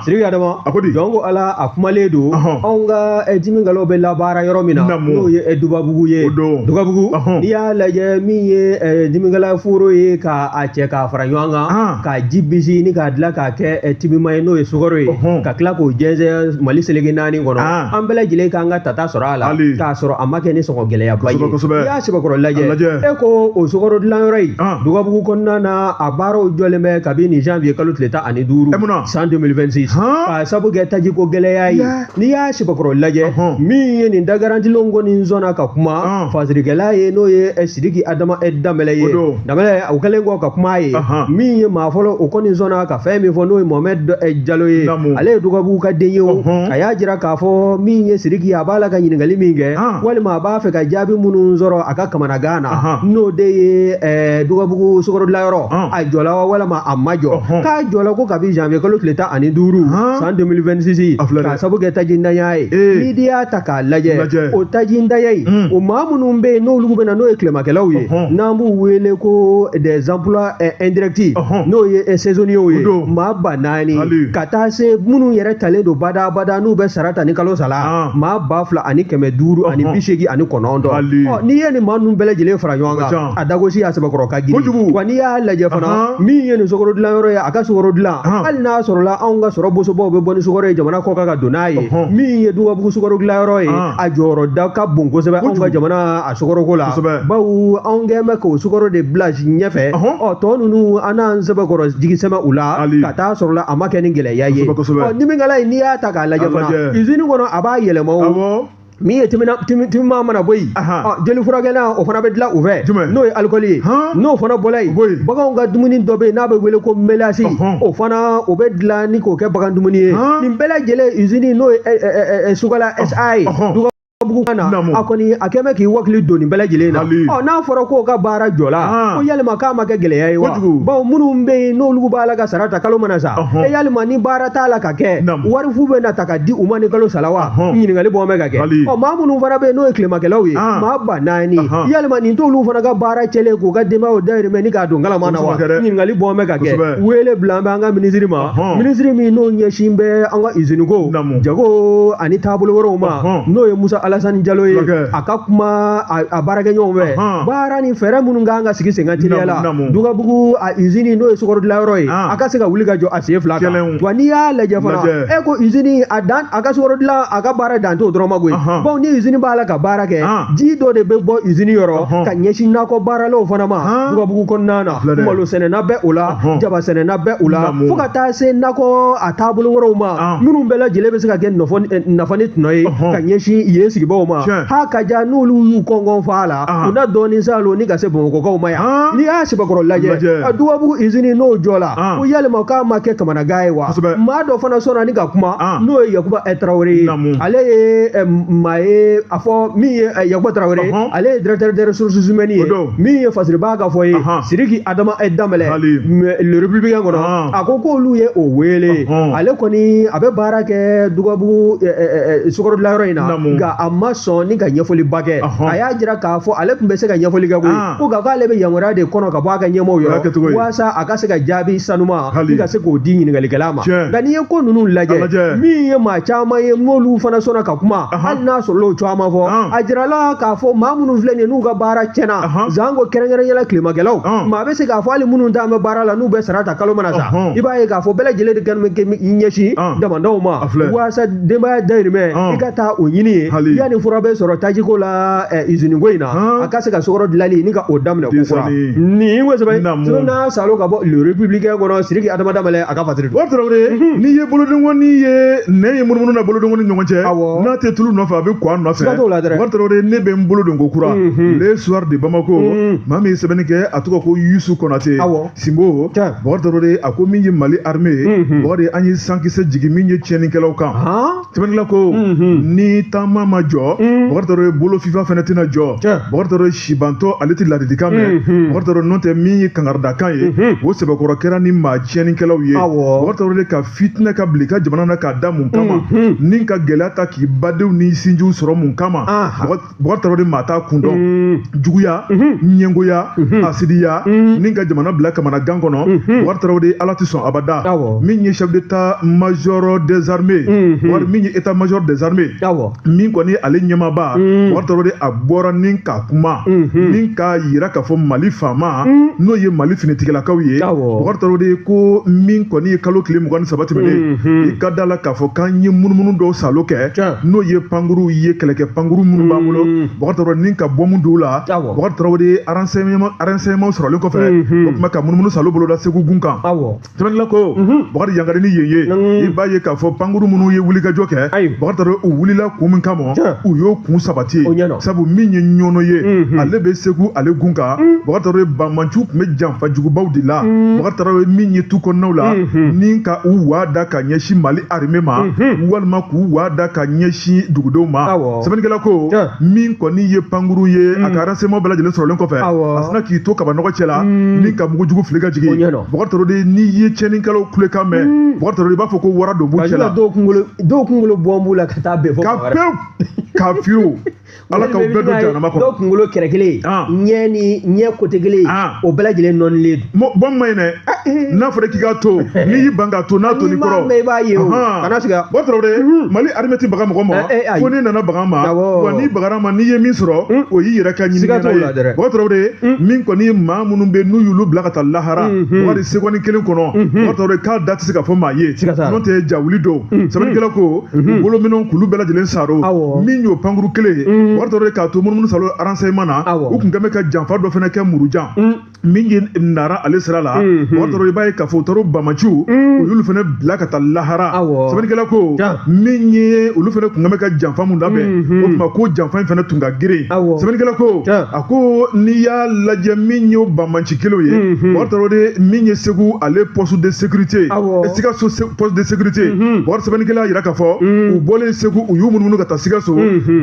Speaker 3: Sidiki Adama jɔn ko Ala a kumalen don anw ka dimigalaw bɛ labaara yɔrɔ min na n'o ye Dubabugu ye Dubabugu n'i y'a lajɛ min ye dimigala foro ye k'a cɛ k'a fara ɲɔgɔn kan ka ji bisi ni k'a dilan k'a kɛ timima ye n'o ye sukaro ye ka tila k'o jɛnsɛn Mali seleke 4 kɔnɔ an bɛɛ lajɛlen k'an ka tata sɔrɔ a la k'a sɔrɔ a ma kɛ ni sɔngɔ gɛlɛyaba ye n'i y'a sɛbɛkɔrɔ lajɛ e ko o sukaro dilanyɔrɔ in Dubabugu kɔnɔna na a baaraw jɔlen bɛ kabini janvier kalo tile 15 san 2026 k'a sabu kɛ tajiko gɛlɛya ye n'i y'a sɛbɛkɔrɔ lajɛ min ye nin dagarantilenw kɔni sɔnna ka kuma fasirikɛla ye n'o ye Sidiki Adama Danbɛlɛ ye Danbɛlɛ o kɛlen kɔ ka kuma ye min ye maa fɔlɔ o kɔni sɔnna ka fɛn min fɔ n'o ye Mohamed Jalo ye ale ye Dubabugu ka den ye o a y'a jira k'a fɔ min ye Sidiki a b'a la ka ɲininkali min kɛ walima a b'a fɛ ka jaabi minnu sɔrɔ a ka kamanagan na n'o de ye Dubabugu sukaro dilanyɔrɔ a jɔla walima a ma jɔ k'a jɔla ko kabi janvier kalo tile 15 san 2026 k'a sabu kɛ tajindanya ye n'i y'a ta k'a lajɛ o tajindanya in o maa minnu bɛ yen n'olu bɛ na n'o ye tilemakɛlaw ye n'an b'u wele ko des emplois indirects n'o ye saisonniers ye maa 4 ka taa se minnu yɛrɛ talen don bada n'u bɛ sara ta ni kalo sala maa 2,500 ani 80 ani 9 n'i ye nin maa ninnu bɛɛ lajɛlen fara ɲɔgɔn kan a dagosi y'a sɛbɛkɔrɔ ka girin wa n'i y'a lajɛ fana min ye nin sukaro dilanyɔrɔ ye a ka sukaro dilan hali n'a sɔrɔla anw ka sɔrɔ bosobaw bɛ bɔ ni sukaro ye jamana kɔ kan ka don n'a ye min ye Dubabugu sukaro dilanyɔrɔ ye a jɔyɔrɔ da ka bon kosɛbɛ anw ka jamana a sukaroko la bawo anw kɛn bɛ k'o sukaro de bila ɲɛfɛ tɔ ninnu an n'an sɛbɛkɔrɔ jigisɛmɛ u la ka taa sɔrɔla a ma kɛ ni gɛlɛya ye nimigala in n'i y'a ta k'a lajɛ fana usine kɔnɔ a b'a yɛlɛma o min ye timima mana bɔ yen jeli furakɛla o fana bɛ dilan u fɛ n'o ye alikɔli ye n'o fana bɔla yen baganw ka dumuni dɔ bɛ yen n'a bɛ wele ko melasi o fana o bɛ dilan ni k'o kɛ bagan dumuni ye nin bɛɛ lajɛlen usine n'o ye Sugala SA ye Dubabugu na a kɔni a kɛn bɛ k'i wakili don nin bɛɛ lajɛlen na n'a fɔra k'o ka baara jɔla ko yalima k'a ma kɛ gɛlɛya ye wa bawo minnu bɛ yen n'olu b'a la ka sara ta kalo mana sa yalima ni baara t'a la ka kɛ wari fu bɛ na ta ka di u ma ni kalo sala wa ɲininkali bɔ bɛ ka kɛ maa minnu fana bɛ yen n'o ye tilemakɛlaw ye maa 4 yalima nin t'olu fana ka baara cɛlen k'u ka denbayaw dahirimɛ ni k'a don kalama na wa ɲininkali bɔ bɛ ka kɛ wele bila an bɛ an ka minisiri ma minisiri min n'o ɲɛsin bɛ an ka usine ko jago ani taabolo wɛrɛw ma n'o ye Musa Alassane Diallo ye a ka kuma a baarakɛɲɔgɔnw fɛ baara ni fɛɛrɛ minnu kan ka sigi sen kan teliya la Dugabugu a usine n'o ye sukɔrɔdilayɔrɔ ye a ka se ka wuli ka jɔ a sen fila kan wa n'i y'a lajɛ fana e ko usine a ka sukɔrɔdilan a ka baara dan t'o dɔrɔn ma koyi bon ni usine b'a la ka baara kɛ ji dɔ de bɛ bɔ usine yɔrɔ ka ɲɛsin nakɔ baaralaw fana ma Dugabugu kɔnɔna na malo sɛnɛna bɛ o la jaba sɛnɛna bɛ o la fo ka taa se nakɔ a taabolo wɛrɛw ma minnu bɛɛ lajɛlen bɛ se ka kɛ nafa ni tɔnɔ ye ka ɲɛsin yen sigibagaw ma ha ka ja n'olu y'u kɔngɔn fa la u na dɔɔnin sa lo ni ka se Bamakɔkaw ma yan n'i y'a Sebakɔrɔ lajɛ a Dugabugu usine n'o jɔ la ko yalima k'a ma kɛ kamanagan ye wa maa dɔ fana sɔnna ni ka kuma n'o ye Yakuba Tarawele ye ale ye maa ye a fɔ min ye Yakuba Tarawele ale ye directeur des ressources humaines ye min ye fasiribaga ka fɔ ye Sidiki Adama Danbɛlɛ le républicain kɔnɔ a ko k'olu ye o wele ale kɔni a bɛ baara kɛ Dugabugu sukɔrɔdilayɔrɔ in na nka a ma sɔn ni ka ɲɛfɔliba kɛ a y'a jira k'a fɔ ale tun bɛ se ka ɲɛfɔli kɛ koyi ko nka k'ale bɛ yamaruya de kɔnɔ ka bɔ a ka ɲɛmɔgɔw yɔrɔ walasa a ka se ka jaabi sanuma ni ka se k'o di ɲininkalikɛla ma nka n'i ye ko ninnu lajɛ min ye maa caman ye n'olu fana sɔnna ka kuma hali n'a sɔrɔla o caman fɔ a jirala k'a fɔ maa minnu filɛ nin ye n'u ka baara tiɲɛna zanko kɛrɛnkɛrɛnyala tilemakɛlaw maa bɛ se k'a fɔ hali minnu t'an bɛ baara la n'u bɛ sara ta kalo mana sa i b'a ye k'a fɔ bɛɛ lajɛlen de kan bɛ ɲɛsin damandaw ma walasa denbaya dayirimɛ i ka taa o ɲini ye yanni fura bɛ sɔrɔ tajiko la usine ko in na a ka se ka sukɔrɔ dilanli ni ka o daminɛ ko kura nin ko sɛbɛn n'a salo ka bɔ le républicain kɔnɔ Sidiki Adama Danbɛlɛ a ka fatiri don
Speaker 1: n'i ye bolodenko ni ye nɛ ye munumunu na bolodenko ni ɲɔgɔn cɛ n'a tɛ tulu nɔfɛ a bɛ kɔ a nɔfɛ ne bɛ n bolodonko kura le soir de Bamako maa min ye sɛbɛnni kɛ a tɔgɔ ko Yusu Konate Simbo Bɔgɔtɔrɔ a ko min ye Mali armée ye o de an ye sankisɛ jigin min ye tiɲɛnikɛlaw kan sɛbɛnnikɛla ko ni taama ma jɔ Bɔgɔtɔrɔ bolo fifa fɛnɛ tɛna jɔ Bɔgɔtɔrɔ sibantɔ ale tɛ ladilikan mɛn Bɔgɔtɔrɔ n'o tɛ min ye kangaridakan ye o sɛbɛkɔrɔ kɛra ni maa tiɲɛnikɛlaw ye Bɔgɔtɔrɔ de ka fitinɛ ka bila i ka jamana na k'a da mun kama ni ka gɛlɛya ta k'i badenw ni sinjiw sɔrɔ mun kama Bɔgɔtɔrɔ de maa t'a kun dɔn juguya ɲɛngoya asidiya ni ka jamana bila kamanagan kɔnɔ Bɔgɔtɔrɔ de ala tɛ sɔn abada min ye chef d'état major des armées wari min ye état major des armées min kɔni ale ɲɛmaaba Bɔgɔtɔrɔ de a bɔra ni ka kuma ni ka yira k'a fɔ Mali faama n'o ye Mali finitigilakaw ye Bɔgɔtɔrɔ de ko min kɔni ye kalo tile 23 tɛmɛnen i ka da la k'a fɔ k'an ye munumunu dɔw salo kɛ n'o ye pankuruw ye kɛlɛkɛ pankuru minnu b'an bolo Bɔgɔtɔrɔ ni ka bɔ mun don la Bɔgɔtɔrɔ de renseignement sɔrɔlen kɔfɛ o tuma ka munumunu salo boloda Segu gun kan sɛbɛnnikɛla ko Bɔgɔtɔrɔ yankari ni yen ye i b'a ye k'a fɔ pankuru minnu ye wulikajɔ kɛ Bɔgɔtɔrɔ u wulila kun min kama u y'o kun sabati sabu min ye ɲɔnɔ ye ale bɛ Segu ale gun kan Bɔgɔtɔrɔ Banmancu tun bɛ janfa jugubaw de la Bɔgɔtɔrɔ min ye tu kɔnɔnaw la ni ka u waada ka ɲɛsin Mali armée ma walima k'u waada ka ɲɛsin dugudenw ma sɛbɛnnikɛla ko min kɔni ye pankuru ye a ka renseignement bɛɛ lajɛlen sɔrɔlen kɔfɛ a sina k'i to kabanɔgɔ cɛ la ni ka mugujugu fili ka jigin Bɔgɔtɔrɔ de n'i ye tiɲɛnikɛlaw kulekan mɛn Bɔgɔtɔrɔ de i b'a fɔ ko wara don b'u cɛ la
Speaker 3: dɔw kunkolo bɔn b'u la ka taa bɛɛ fɔ
Speaker 1: ka fiyewu ala k'aw bɛɛ don jahanama kɔnɔ
Speaker 3: dɔw kunkolo kɛrɛ kelen ɲɛ kote kelen o bɛɛ lajɛlen nɔnilen
Speaker 1: don bɔn ma ɲi dɛ n'a fɔra k'i ka to n'i y'i ban k'a to n'a to ni kɔrɔ
Speaker 3: i b'a ye o kana siga
Speaker 1: Bɔgɔtɔrɔ de Mali armée tɛ baga mɔgɔ ma fo n'i nana baga ma wa n'i bagara ma n'i ye min sɔrɔ o y'i yɛrɛ ka ɲininka ye Bɔgɔtɔrɔ de min kɔni ye maa minnu bɛ n'u y'olu bila ka taa lahara wari seconde kelen kɔnɔ Bɔgɔtɔrɔ de k'a da tɛ se ka fɔ maa ye n'o tɛ jawuli don sɛbɛnnikɛla ko bolominɛw k'olu bɛɛ lajɛlen saro min y'o pankuru kelen ye Bɔgɔtɔrɔ de k'a to munumunu salo renseignement na u tun kɛn bɛ ka janfa dɔ fana kɛ murujan min ye nara ale sira la Bɔgɔtɔrɔ i b'a ye k'a fɔ Tɔrɔ Banmancu u y'olu fana bila ka taa lahara sɛbɛnnikɛla ko min ye olu fana tun kɛn bɛ ka janfa mun labɛn o tuma ko janfa in fana tun ka girin sɛbɛnnikɛla ko a ko n'i y'a lajɛ min ye Banmanci kelen ye Bɔgɔtɔrɔ de min ye Segu ale poste de sécurité Sikaso poste de sécurité Bɔgɔtɔrɔ sɛbɛnnikɛla yira k'a fɔ u bɔlen Segu u y'u munumunu ka taa Sikaso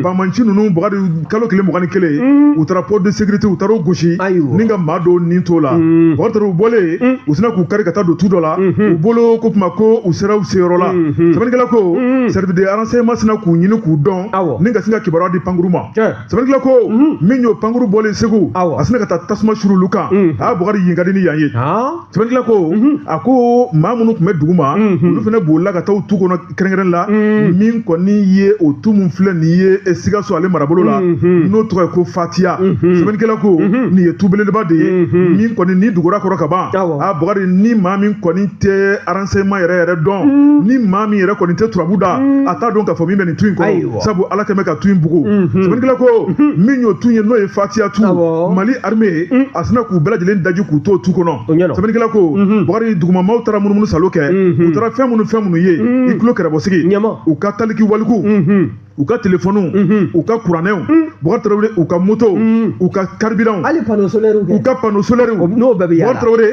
Speaker 1: Banmanci ninnu ninnu bakari kalo kelen mugan ni kelen u taara port de sécurité u taara o gosi ni ka maa dɔw nin t'o la bakari taara u bɔlen u sina k'u kari ka taa don tu dɔ la u bolo ko tuma ko u sera u seyɔrɔ la sɛbɛnnikɛla ko service de renseignement sina k'u ɲini k'u dɔn ni ka sin ka kibaruya di pankuru ma sɛbɛnnikɛla ko min y'o pankuru bɔlen segu a sina ka taa tasuma suru olu kan a bakari yen ka di ni yan ye sɛbɛnnikɛla ko a ko maa minnu tun bɛ dugu ma olu fana bolila ka taa u tu kɔnɔ kɛrɛnkɛrɛn la min kɔni ye o tu min filɛ nin ye Sikaso ale marabolo la n'o tɔgɔ ye ko Fatiya sɛbɛnnikɛla ko nin ye tu belebeleba de ye min kɔni ni dugura kɔrɔ ka ban a bakari ni maa min kɔni tɛ renseignement yɛrɛ dɔn ni maa min yɛrɛ kɔni tɛ turabu da a t'a dɔn k'a fɔ min bɛ nin tu in kɔnɔ sabu ala kɛmɛ ka tu in bugu sɛbɛnnikɛla ko min y'o tu ye n'o ye Fatiya tu Mali armée a sina k'u bɛɛ lajɛlen daji k'u to tu kɔnɔ sɛbɛnnikɛla ko bakari dugumamaw taara munumunu salo kɛ u taara fɛn minnu ye i tulo kɛrɛbɔsigi u ka taliki waliku u ka téléphone u ka kuranɛw Bakari Tarawele u ka moto u ka carburant
Speaker 3: hali panneau solaire
Speaker 1: u ka panneau solaire
Speaker 3: n'o bɛɛ bɛ yaala
Speaker 1: Bakari Tarawele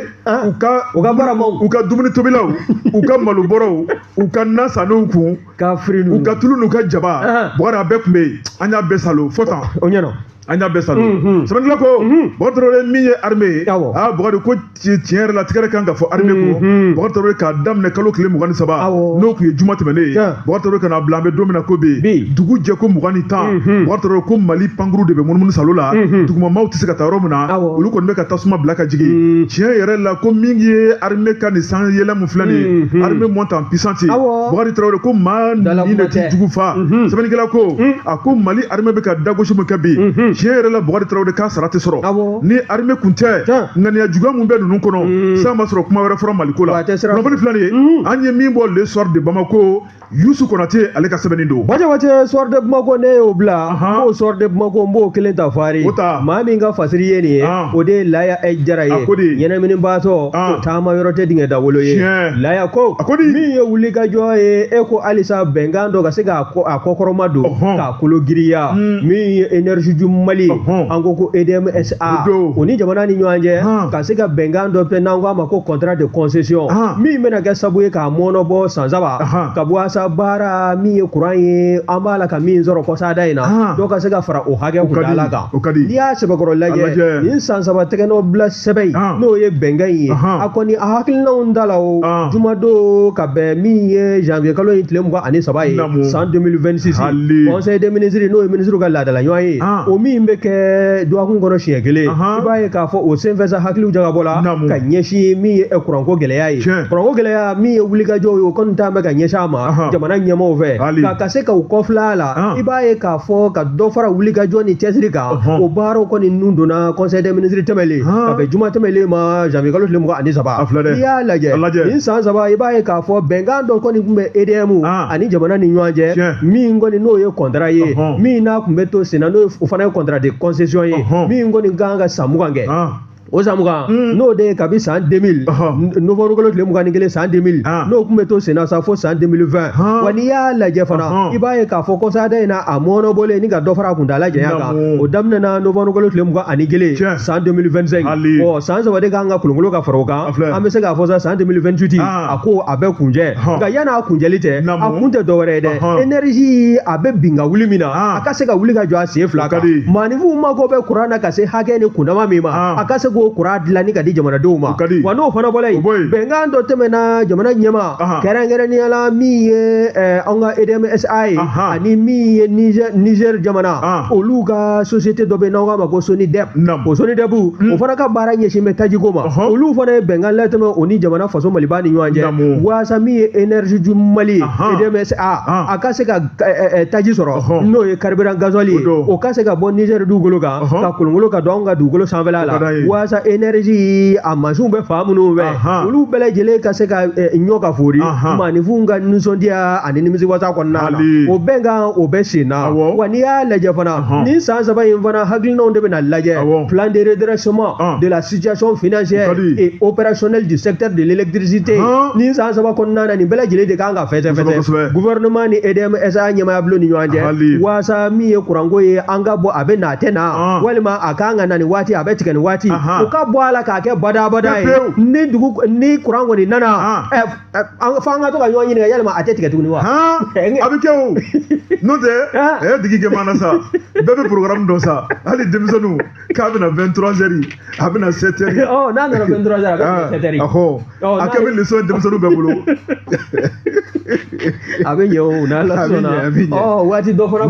Speaker 1: u ka baramaw u ka dumuni tobilaw u ka malobɔrɔw u ka na sannew kun u ka tulu n'u ka jaba Bakari a bɛɛ tun bɛ yen an y'a bɛɛ salo fo tan
Speaker 3: o ɲɛna
Speaker 1: an y'a bɛɛ salo sɛbɛnnikɛla ko Bakari Tarawele min ye armée ye Bakari ko tiɲɛ yɛrɛ la tigɛrɛ kan ka fɔ armée kɔ Bakari Tarawele k'a daminɛ kalo tile 23 n'o tun ye juma tɛmɛnen ye Bakari Tarawele ka na bila an bɛ don min na ko bi dugu jɛ ko 20 Bakari Tarawele ko Mali pankuru de bɛ munumunu salo la dugumamaw tɛ se ka taa yɔrɔ min na olu kɔni bɛ ka tasuma bila ka jigin tiɲɛ yɛrɛ la ko min ye armée ka nin san yɛlɛ min filɛ nin ye armée monte en puissance Bakari Tarawele ko maa nin de tɛ jugu fa sɛbɛnnikɛla ko a ko Mali armée bɛ ka dagosi min kɛ bi tiɲɛ yɛrɛ la Bakari Tarawele k'a sara tɛ sɔrɔ ni armée kun tɛ ŋaniya juguya min bɛ ninnu kɔnɔ san ma sɔrɔ kuma wɛrɛ fɔra Maliko la kunnafoni filɛ nin ye an ye min bɔ le soir de Bamako Youssou Konate ale ka sɛbɛnni don
Speaker 3: waati soir de Bamako ne y'o bila n'o soir de Bamako n b'o kelen ta fari maa min ka fasiri ye nin ye o de ye Laya Jara ye ɲɛnaminibaatɔ o taama yɔrɔ tɛ dingɛ dawolo ye Laya ko min ye wulikajɔ ye e ko halisa bɛnkan dɔ ka se k'a kɔkɔrɔma don k'a kolo giriya min ye énergie du Mali an ko EDMSA o ni jamana ni ɲɔgɔn cɛ ka se ka bɛnkan dɔ kɛ n'an k'a ma ko contrat de concession min bɛna kɛ sabu ye k'a mɔnɔbɔ san saba ka bɔ asa baara min ye courant ye an b'a la ka min sɔrɔ kɔsada in na dɔw ka se ka fara o hakɛ kuntala kan n'i y'a sɛbɛkɔrɔ lajɛ nin san saba tɛgɛnɔ bila sɛbɛn n'o ye bɛnkan in ye a kɔni a hakilinaw da la o jumadon ka bɛn min ye janvier kalo in tile 23 ye san 2026 conseil des ministres n'o ye ministre ka laadala ɲɔgɔn ye o min bɛ kɛ dɔgɔkun kɔnɔ siɲɛ kelen i b'a ye k'a fɔ o senfɛ sa hakiliw jagabɔ la ka ɲɛsin min ye kuranko gɛlɛya ye kuranko gɛlɛya min ye wulikajɔw ye o kɔni t'an bɛ ka ɲɛsin a ma jamana ɲɛmaaw fɛ ka se ka u kɔfila a la i b'a ye k'a fɔ ka dɔ fara wulikajɔ ni cɛsiri kan o baaraw kɔni ninnu donna conseil des ministres tɛmɛlen ka bɛn juma tɛmɛlen ma janvier kalo tile 23 n'i y'a lajɛ nin san saba i b'a ye k'a fɔ bɛnkan dɔ kɔni tun bɛ EDM ani jamana ni ɲɔgɔn cɛ min kɔni n'o ye contrat ye min n'a tun bɛ to sen na n'o o fana ye contrat de concession ye min kɔni kan ka san 20 kɛ o san 20 n'o de ye kabi san 2000 novembre kalo tile 21 san 2000 n'o tun bɛ to sen na sa fo san 2020 wa n'i y'a lajɛ fana i b'a ye k'a fɔ kɔsada in na a mɔnɔbɔlen ni ka dɔ fara a kuntala janya kan o daminɛna novembre kalo tile 21 san 2025 san saba de kan ka kolonkolon ka fara o kan an bɛ se k'a fɔ sa san 2028 a ko a bɛ kunjɛ nka yan'a kunjɛli tɛ a kun tɛ dɔwɛrɛ ye dɛ énergie a bɛ bin ka wuli min na a ka se ka wuli ka jɔ a sen fila kan maanifinw mako bɛ courant na ka se hakɛ ni kundama min ma a ka se k'o courant dilanni ka di jamanadenw ma wa n'o fana bɔla yen bɛnkan dɔ tɛmɛna jamana ɲɛma kɛrɛnkɛrɛnnenya la min ye an ka EDMSA ye ani min ye Niger jamana olu ka société dɔ bɛ n'an k'a ma ko SONIDEP o SONIDEP o fana ka baara ɲɛsin bɛ tajiko ma olu fana ye bɛnkan latɛmɛ o ni jamana faso Maliba ni ɲɔgɔn cɛ waasa min ye énergie du Mali EDMSA a ka se ka taji sɔrɔ n'o ye carburant gasoil ye o ka se ka bɔ Niger dugukolo kan ka kolonkolon ka don an ka dugukolo sanfɛla la waasa énergie a mansinw bɛ fan minnu fɛ olu bɛɛ lajɛlen ka se ka ɲɔ ka fori maanifinw ka nisɔndiya ani nimisiwasa kɔnɔna la o bɛnkan o bɛ sen na wa n'i y'a lajɛ fana ni san saba in fana hakilinaw de bɛna lajɛ plan de redressement de la situation financière et opérationnelle du secteur de l'électricité ni san saba kɔnɔna na nin bɛɛ lajɛlen de kan ka fɛsɛfɛsɛ gouvernement ni EDMSA ɲɛmaya bulon ni ɲɔgɔn cɛ waasa min ye kuranko ye an ka bɔ a bɛ na a tɛ na walima a kan ka na nin waati a bɛ tigɛ nin waati o ka bɔ a la k'a kɛ badabada ye ni kuran kɔni nana fo an ka to ka ɲɔgɔn ɲininka yalima a tɛ tigɛ tuguni wa
Speaker 1: a bɛ kɛ o n'o tɛ digi kɛ mana sa bɛɛ bɛ programme dɔn sa hali denmisɛnninw k'a bɛna 23h a bɛna 7h
Speaker 3: n'a nana 23h a bɛ 7h
Speaker 1: a kɛ bɛ leçon denmisɛnninw bɛɛ bolo
Speaker 3: a bɛ ɲɛ o n'Ala sɔnna waati dɔ fana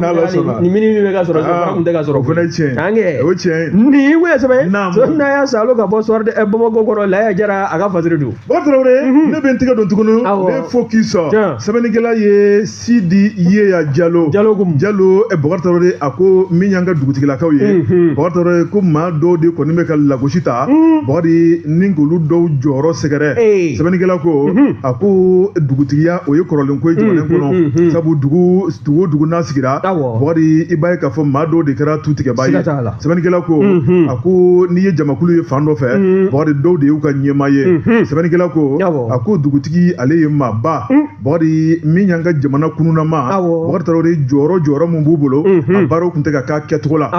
Speaker 3: ni minini bɛ ka sɔrɔ dɔ fana tun tɛ ka sɔrɔ
Speaker 1: o fana ye tiɲɛ ye o ye tiɲɛ ye
Speaker 3: nin ko ye sɛbɛn n'a y'a salo ka bɔ soirée Bamako kɔnɔ Laya Jara a ka fasiri don
Speaker 1: bon Traoré ne bɛ n tigɛ don tuguni ne fo k'i sɔn sɛbɛnnikɛla ye Sidi Yeya Jalo Bokar Traoré a ko min y'an ka dugutigilakaw ye Bokar Traoré ko maa dɔw de kɔni bɛ ka lagosi ta Bokari ni k'olu dɔw jɔyɔrɔ sɛgɛrɛ sɛbɛnnikɛla ko a ko dugutigiya o ye kɔrɔlen ko ye jamana kɔnɔ sabu dugu n'a sigira Bokari i b'a ye k'a fɔ maa dɔw de kɛra tutigɛba ye sɛbɛnnikɛla ko a ko n'i ye jamakulu ye fan dɔ fɛ Bokari dɔw de y'u ka ɲɛmaa ye sɛbɛnnikɛla ko a ko dugutigi ale ye maaba Bokari min y'an ka jamana kununnama Bokar Traoré jɔyɔrɔ mun b'u bolo a baaraw tun tɛ ka k'a kɛcogo la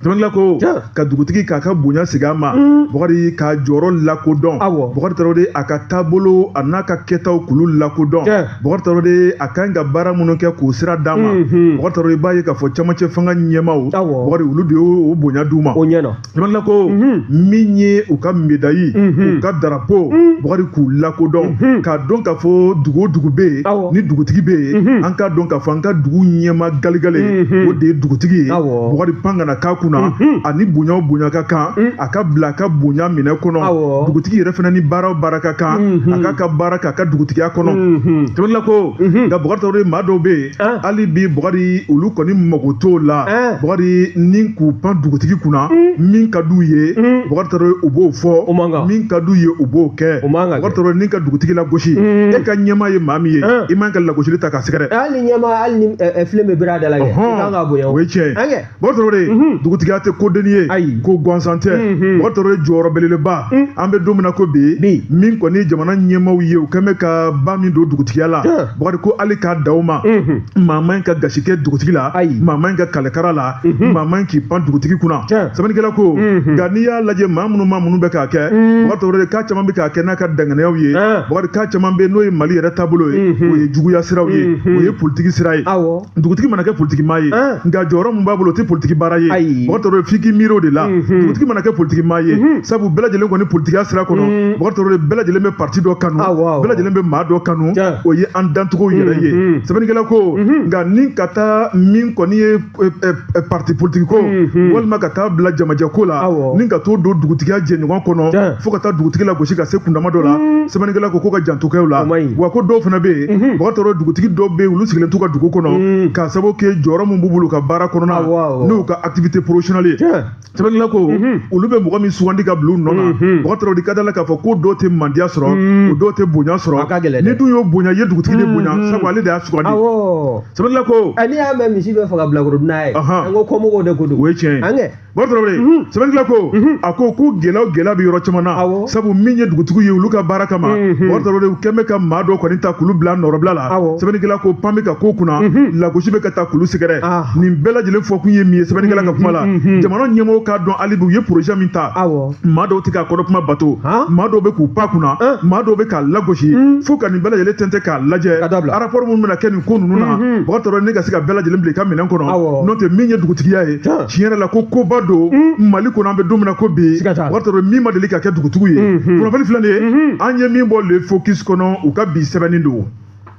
Speaker 1: sɛbɛnnikɛla ko ka dugutigi k'a ka bonya segin a ma Bokari k'a jɔyɔrɔ lakodɔn Bokar Traoré a ka taabolo a n'a ka kɛtaw k'olu lakodɔn Bokar Traoré a kan ka baara minnu kɛ k'o sira d'a ma Bokar Traoré b'a ye k'a fɔ camancɛ fanga ɲɛmaaw Bokari olu de y'o bonya d'u ma sɛbɛnnikɛla ko min ye u ka médaille u ka drapeau Bokari k'u lakodɔn k'a dɔn k'a fɔ dugu o dugu bɛ yen ni dugutigi bɛ yen an k'a dɔn k'a fɔ an ka dugu ɲɛmaa galigale o de ye dugutigi ye Bokari pan kana k'a kunna ani bonya o bonya ka kan a ka bila a ka bonya minɛ kɔnɔ dugutigi yɛrɛ fana ni baara o baara ka kan a k'a ka baara k'a ka dugutigiya kɔnɔ sɛbɛnnikɛla ko nka Bokar Traoré maa dɔw bɛ yen hali bi Bokari olu kɔni mago t'o la Bokari ni k'u pan dugutigi kunna min ka d'u ye Bokar Traoré u b'o fɔ min ka d'u ye u b'o kɛ Bokar Traoré ni ka dugutigi lagosi e ka ɲɛmaa ye maa min ye i man ka lagosili ta k'a sɛgɛrɛ
Speaker 3: hali ɲɛmaa hali ni filen bɛ biri a da la kɛ i kan ka bonya
Speaker 1: o ye tiɲɛ ye Bokar Traoré dugutigiya tɛ ko denni ye ko gansan tɛ Bokar Traoré jɔyɔrɔ belebeleba an bɛ don min na ko bi min kɔni jamana ɲɛmaaw ye u kɛn bɛ ka ba min don dugutigiya la Bokari ko hali k'a da o ma maa man ka gasi kɛ dugutigi la maa man ka kalekara la maa man k'i pan dugutigi kunna sɛbɛnnikɛla ko nka n'i y'a lajɛ maa minnu bɛ k'a kɛ Bokar Traoré k'a caman bɛ k'a kɛ n'a ka danganiyaw ye Bokari k'a caman bɛ n'o ye Mali yɛrɛ taabolo ye o ye juguya siraw ye o ye politiki sira ye dugutigi mana kɛ politiki maa ye nka jɔyɔrɔ min b'a bolo o tɛ politiki baara ye Bokar Traoré f'i k'i miiri o de la dugutigi mana kɛ politiki maa ye sabu bɛɛ lajɛlen kɔni politikiya sira kɔnɔ Bokar Traoré bɛɛ lajɛlen bɛ parti dɔ kanu bɛɛ lajɛlen bɛ maa dɔ kanu o ye an dancogo yɛrɛ ye sɛbɛnnikɛla ko nka ni ka taa min kɔni ye parti politiki ko walima ka taa bila jamajɛ ko la ni ka t'o don dugutigiya jɛɲɔgɔn kɔnɔ fo ka taa dugutigi lagosi ka se kundama dɔ la sɛbɛnnikɛla ko ka janto kɛ o la wa ko dɔw fana bɛ yen Bokar Traoré dugutigi dɔw bɛ yen olu sigilen t'u ka dugu kɔnɔ k'a sababu kɛ jɔyɔrɔ min b'u bolo ka baara kɔnɔna n'u ka activité professionnelle ye sɛbɛnnikɛla ko olu bɛ mɔgɔ min sugandi ka bila u nɔ na Bokar Traoré ka da la k'a fɔ ko dɔw tɛ mandiya sɔrɔ o dɔw tɛ bonya sɔrɔ ni dun y'o bonya i ye dugutigi de bonya sabu ale de y'a sugandi sɛbɛnnikɛla ko
Speaker 3: n'i y'a mɛn misi bɛ faga bilakoro dunna ye an ko kɔmɔgɔw de ko don
Speaker 1: o ye tiɲɛ ye Bokar Traoré sɛbɛnnikɛla ko a ko gɛlɛya bɛ yɔrɔ caman na sabu min ye dugutigi ye olu ka baara kama Bokar Traoré kɛn bɛ ka maa dɔw kɔni ta k'olu bila nɔrɔbila la sɛbɛnnikɛla ko pan bɛ ka ko kunna lagosi bɛ ka taa k'olu sɛgɛrɛ nin bɛɛ lajɛlen fɔ kun ye min ye sɛbɛnnikɛla ka kuma la jamana ɲɛmɔgɔw k'a dɔn hali bi u ye projet min ta maa dɔw tɛ k'a kɔnɔ kuma bato maa dɔw bɛ k'u pan kunna maa dɔw bɛ k'a lagosi fo ka nin bɛɛ lajɛlen tɛntɛn k'a lajɛ rapport minnu bɛna kɛ nin ko ninnu na Bokar Traoré ne ka se ka bɛɛ lajɛlen bila i ka minɛn kɔnɔ n'o tɛ min ye dugutigiya ye tiɲɛ yɛrɛ la ko koba don Mali kɔnɔ an bɛ don min na ko bi Bokar Traoré min ma deli ka kɛ dugutigi ye kunnafoni filɛ nin ye an ye min bɔ le focus kɔnɔ u ka bi sɛbɛnni don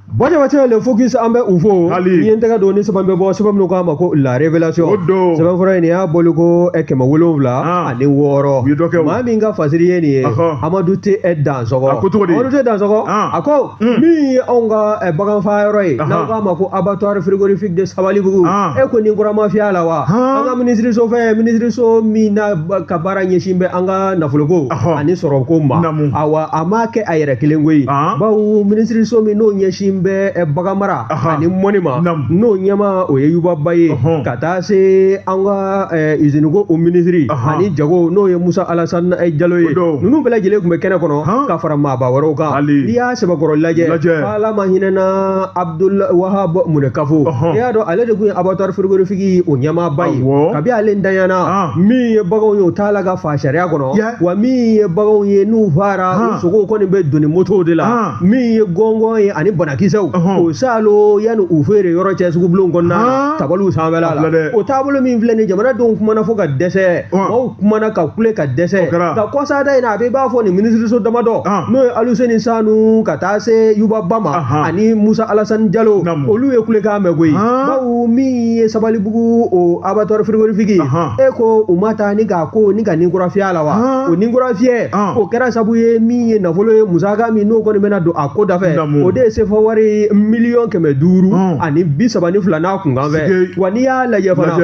Speaker 3: Bɔjɛbɔjɛ le focus an bɛ u fo ni ye n tɛgɛ don ni sɛbɛn bɛ bɔ sɛbɛn minnu k'a ma ko la révélation sɛbɛn fɔlɔ in nin y'a boli ko 776 maa min ka fasiri ye nin ye Amadu T Dansɔgɔ Amadu T Dansɔgɔ a ko min ye anw ka bagan faga yɔrɔ ye n'aw k'a ma ko abattoir frigorifique de Sabalibugu e ko nin kɔrɔ ma fiyɛ a la wa an ka minisiriso fɛn minisiriso min n'a ka baara ɲɛsin bɛ an ka nafoloko ani sɔrɔko ma awa a m'a kɛ a yɛrɛ kelen koyi bawo minisiriso min n'o ɲɛsin min bɛ baganmara ani mɔni ma n'o ɲɛma o ye Yubaba ye ka taa se an ka usine ko o ministre ani jago n'o ye Musa Alassane Jalo ye ninnu bɛɛ lajɛlen tun bɛ kɛnɛ kɔnɔ ka fara maaba wɛrɛw kan n'i y'a sɛbɛkɔrɔ lajɛ ala ma hinɛna Abdul Wahab Munekafo i y'a dɔn ale de tun ye abattoir frigorifique o ɲɛmaaba ye kabi ale ntanyana min ye baganw ye o t'a la ka fa sariya kɔnɔ wa min ye baganw ye n'u fara sogow kɔni bɛ doni motow de la min ye gɔngɔn ye ani banakisɛw o salo yanni u feere yɔrɔ cɛ sugu bulon kɔnɔna na tabaliw sanfɛla la o taabolo min filɛ nin jamanadenw kumana fo ka dɛsɛ maaw kumana ka kule ka dɛsɛ ka kɔsada in na a bɛ i b'a fɔ nin minisiriso damadɔ n'o ye Aluseni Sanu ka taa se Yubaba ma ani Musa Alassane Jalo olu ye kulekan mɛn koyi bawo min ye Sabalibugu o abattoir frigorifique e ko u ma taa ni k'a ko ni ka ninkura fiyɛ la wa o ninkura fiyɛ o kɛra sabu ye min ye nafolo ye musaka min n'o kɔni bɛna don a ko da fɛ o de ye sefa wari 1,500,000 ani 32 n'a kunkan fɛ wa n'i y'a lajɛ fana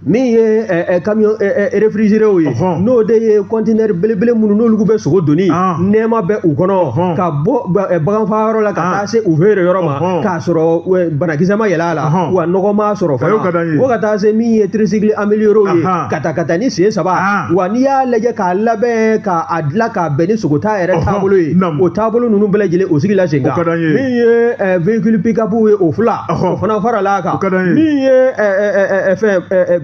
Speaker 3: min ye camion réfrigéré ye n'o de ye conteneur belebele minnu n'olu bɛ sogo doni nɛɛma bɛ u kɔnɔ ka bɔ baganfaayɔrɔ la ka taa se u feere yɔrɔ ma k'a sɔrɔ banakisɛ ma yɛlɛ a la wa nɔgɔ ma sɔrɔ fana fo ka taa se min ye tricycle amélioré ye ka taa ni sen 3 wa n'i y'a lajɛ k'a labɛn k'a dilan k'a bɛn ni sogotaa yɛrɛ taabolo ye o taabolo ninnu bɛɛ lajɛlen o sigila sen kan min ye véhicule pick-up ye o 2 o fana farala a kan min ye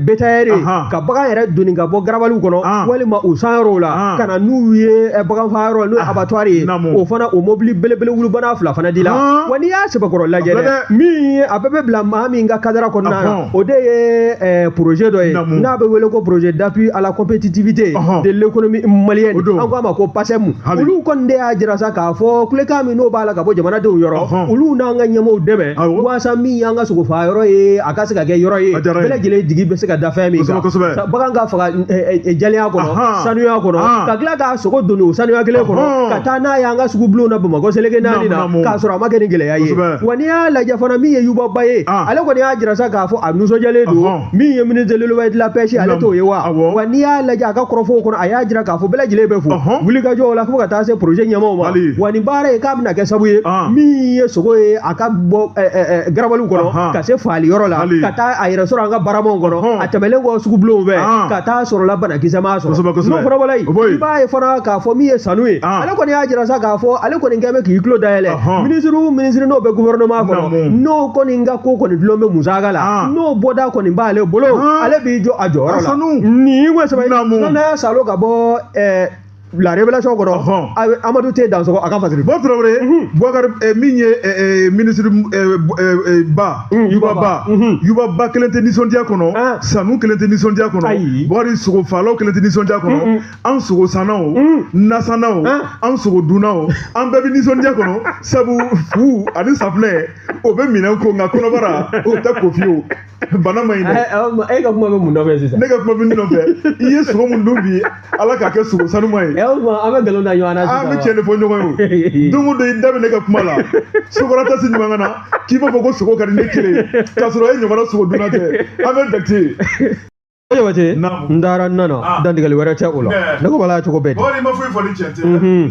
Speaker 3: bétaillère ka bagan yɛrɛ doni ka bɔ garabaliw kɔnɔ walima u sanyɔrɔw la ka na n'u ye baganfaayɔrɔ n'o ye abattoir ye o fana o mobili belebele wulubana 2 fana di la wa n'i y'a sɛbɛkɔrɔ lajɛ dɛ min ye a bɛɛ bɛ bila maa min ka kadara kɔnɔna na o de ye projet dɔ ye n'a bɛ wele ko projet d'appui à la compétitivité de l'économie malienne an k'a ma ko PASEM olu kɔni de y'a jira sa k'a fɔ kulekan min n'o b'a la ka bɔ jamanadenw yɔrɔ olu n'an ka ɲɛmɔgɔw dɛmɛ walasa min y'an ka sogofaayɔrɔ ye a ka se ka kɛ yɔrɔ ye bɛɛ lajɛlen jigi bɛ se ka da fɛn min kan bagan ka faga jɛlenya kɔnɔ sanuya kɔnɔ ka tila k'a sogo doni o sanuya kelen kɔnɔ ka taa n'a ye an ka sugu bulon na Bamakɔ seleke 4 na k'a sɔrɔ a ma kɛ ni gɛlɛya ye wa n'i y'a lajɛ fana min ye Yubaba ye ale kɔni y'a jira sa k'a fɔ a nisɔndiyalen don min ye ministre de l'élevage de la pêche ale t'o ye wa n'i y'a lajɛ a ka kɔrɔfɔw kɔnɔ a y'a jira k'a fɔ bɛɛ lajɛlen bɛ fo wulikajɔw la fo ka taa se projet ɲɛmaaw ma wa nin baara ye k'a bɛna kɛ sabu ye min ye sogo ye a ka bɔ garabaliw kɔnɔ ka se faali yɔrɔ la ka taa a yɛrɛ sɔrɔ an ka baramaw kɔnɔ a tɛmɛlen kɔ sugu bulonw fɛ ka taa sɔrɔ la banakisɛ ma sɔrɔ n'o fana bɔla yen i b'a ye fana k'a fɔ min ye Sanu ye ale kɔni y'a jira sa k'a fɔ ale kɔni kɛ bɛ k'i tulo dayɛlɛ ministre n'o bɛ gouvernement kɔnɔ n'o kɔni ka ko kɔni dulon bɛ musaka la n'o bɔda kɔni b'ale bolo ale b'i jɔ a jɔyɔrɔ la nin ko sɛbɛn n'a Salo ka bɔ la révélation kɔrɔ Amadu T Dansɔgɔ a ka fasiri
Speaker 1: bon Traoré Boubacar min ye ministre ba Yubaba kelen tɛ nisɔndiya kɔnɔ Sanu kelen tɛ nisɔndiya kɔnɔ Boubacar sogofaalaw kelen tɛ nisɔndiya kɔnɔ an sogo sannaw nasanaw an sogo dunnaw an bɛɛ bɛ nisɔndiya kɔnɔ sabu fu ani safunɛ o bɛ minɛn ko nka kɔnɔbara o tɛ ko fiyewu bana ma ɲi dɛ
Speaker 3: e ka kuma bɛ mun nɔfɛ sisan
Speaker 1: ne ka kuma bɛ min nɔfɛ i ye sogo mun dun bi Ala k'a kɛ sogo sanuma ye
Speaker 3: an bɛ nkalon da ɲɔgɔn na sisan
Speaker 1: an bɛ tiɲɛ de fɔ ɲɔgɔn ye don o don i da bɛ ne ka kuma la sokɔrɔ tɛ se ɲuman na k'i b'a fɔ ko sogo ka di ne kelen k'a sɔrɔ e ɲɔgɔnna sogo dunna tɛ an bɛ dɛkite
Speaker 3: Jabate n taara n nana dantigɛli wɛrɛ tɛ o la ne ko bala cogo bɛɛ
Speaker 1: ni ma foyi fɔ ni cɛ tɛ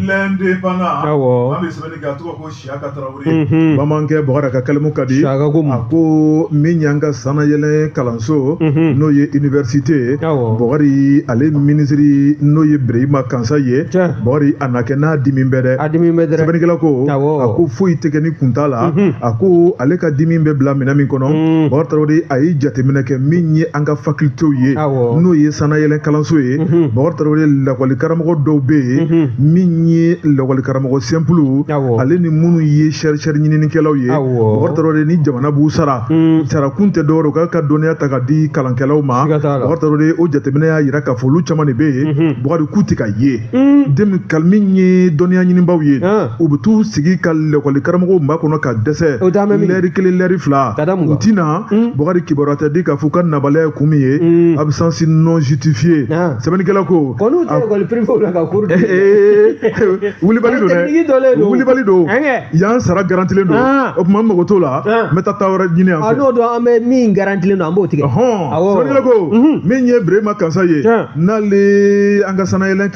Speaker 1: l'indépendant an bɛ sɛbɛnni kɛ a tɔgɔ ko Siyaka Tarawele bamankɛ Boubacar ka kalimu ka di a ko min y'an ka sanayɛlɛ kalanso n'o ye université Boubacar ale minisiri n'o ye Birahima Kansa ye Boubacar a na kɛ n'a dimi bɛ dɛ sɛbɛnnikɛla ko a ko foyi tɛ kɛ ni kun t'a la a ko ale ka dimi bɛ bila minɛn min kɔnɔ Boubacar Tarawele a ye jateminɛ kɛ min ye an ka facultéw ye n'o ye sanayɛlɛ kalanso ye Boubacar Tarawele lakɔli karamɔgɔ dɔw bɛ yen min ye lakɔli karamɔgɔ simple ale ni minnu ye chercheur ɲininikɛlaw ye Boubacar Tarawele ni jamana b'u sara sarakun tɛ dɔwɛrɛ u ka dɔnniya ta ka di kalankɛlaw ma Boubacar Tarawele o jateminɛ y'a jira k'a fɔ olu caman de bɛ yen Boubacar k'u tɛ ka ye min ye dɔnniya ɲinibaaw ye u bɛ t'u sigi ka lakɔli karamɔgɔw ma kɔnɔ ka dɛsɛ lɛri 1 lɛri 2 u tɛna Boubacar kibaruya tɛ di k'a fɔ ka nabaliya ye kun min ye absence non justifiée sɛbɛnnikɛla ko
Speaker 3: kɔnu tɛ école privée la ka cours
Speaker 1: wulibali don dɛ wulibali don yan sara garantilen don o tuma n mago t'o la n bɛ taa wɛrɛ ɲini yan fɛ
Speaker 3: n'o don an bɛ min garantilen don an b'o tigɛ
Speaker 1: sɛbɛnnikɛla ko min ye Birahima Kansa ye n'ale an ka sanayɛlɛn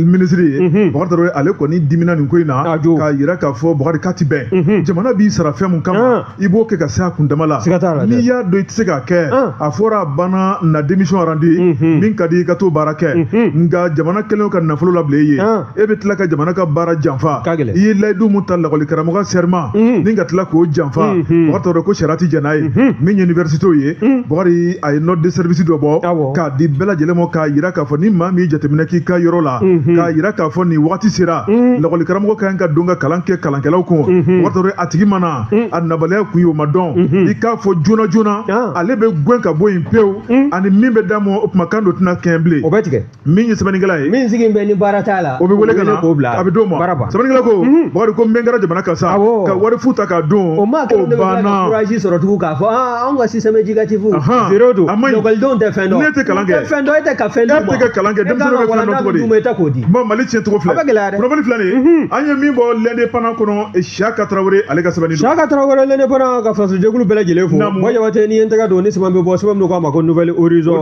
Speaker 1: minisiri ye Bɔkari Tarawele ale kɔni dimina nin ko in na k'a yira k'a fɔ Bɔkari k'a ti bɛn jamana b'i sara fɛn mun kama i b'o kɛ ka se a kundama la n'i y'a dɔn i tɛ se k'a kɛ a fɔra a banna na démission randi min ka di i ka t'o baara kɛ nka jamana kɛlen ka nafolo labila i ye e bɛ tila ka jamana ka baara janfa i ye layidu mun ta lakɔli karamɔgɔ serment ni ka tila k'o janfa Bɔkari Tarawele ko sariya ti jɛn n'a ye min ye université ye Bɔkari a ye note de service dɔ bɔ k'a di bɛɛ lajɛlen ma k'a yira k'a fɔ ni maa min jateminɛ k'i ka yɔrɔ la k'a yira k'a fɔ nin wagati sera lakɔli karamɔgɔ ka kan ka don ka kalan kɛ kalankɛlaw kun Bɔkari Tarawele a tigi mana a nabaliya kun ye o ma dɔn i k'a fɔ joona joona ale bɛ gɛn ka bɔ yen pewu ani min bɛ d'a ma o tuma kan dɔ tɛna kɛɲɛ bilen
Speaker 3: o bɛ tigɛ
Speaker 1: min ye sɛbɛnnikɛla ye
Speaker 3: min sigi bɛ ni baara t'a la
Speaker 1: o bɛ wele ka na a bɛ d'o ma sɛbɛnnikɛla ko Bɔkari ko n bɛ n kɛra jamana kan sa ka wari fu ta k'a don
Speaker 3: o maa kelen de bɛ tila ka courage sɔrɔ tugun k'a fɔ anw ka système éducatif zéro don lakɔlidenw tɛ fɛn dɔn
Speaker 1: ne tɛ kalan kɛ
Speaker 3: e tɛ ka fɛn d'u ma
Speaker 1: e tɛ ka kalan kɛ denmisɛnninw bɛ fɛn dɔn cogo di
Speaker 3: e tɛ k'o di
Speaker 1: Mali tiɲɛ cogo filɛ kunnafoni filɛ nin ye an ye min bɔ l'indépendant kɔnɔ Siyaka Tarawele ale ka sɛbɛnni don
Speaker 3: Siyaka Tarawele l'indépendant ka fasojɛkulu bɛɛ lajɛlen fo Boy Jabate ni ye n tɛgɛ don ni sɛbɛn bɛ bɔ sɛbɛn min k'a ma ko nouvelle horizon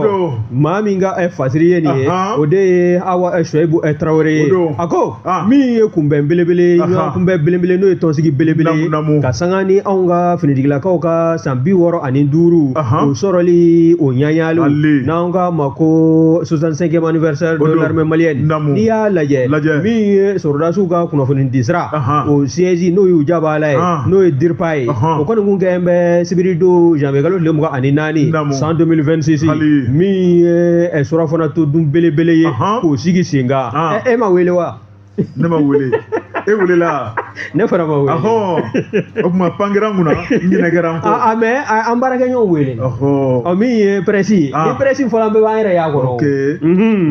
Speaker 3: maa min ka fasiri ye nin ye o de ye Awa Suwaibu Tarawele ye a ko min ye kunbɛn belebele ɲɔgɔn kunbɛn belebele n'o ye tɔnsigi belebele ka sanga ni anw ka finitigilakaw ka san 65 o sɔrɔli o ɲaɲali n'anw ka ma ko 65e anniversaire de l'armée malienne n'i y'a lajɛ min ye sɔrɔdasiw ka kunnafoni di sira o siège n'o y'u jabala ye n'o ye DIRPA ye o kɔni kun kɛn bɛ sibiri don janvier kalo tile 24 san 2026 min ye surafana to dun belebele ye k'o sigi sen kan e ma wele wa
Speaker 1: ne ma wele e welela
Speaker 3: ne fana ma wele
Speaker 1: o tuma pangera mun na ɲinɛ kɛra n kɔ
Speaker 3: mais an baarakɛɲɔgɔnw wele min ye presse ye ni presse fɔra an bɛɛ b'an yɛrɛ y'a kɔrɔ
Speaker 1: o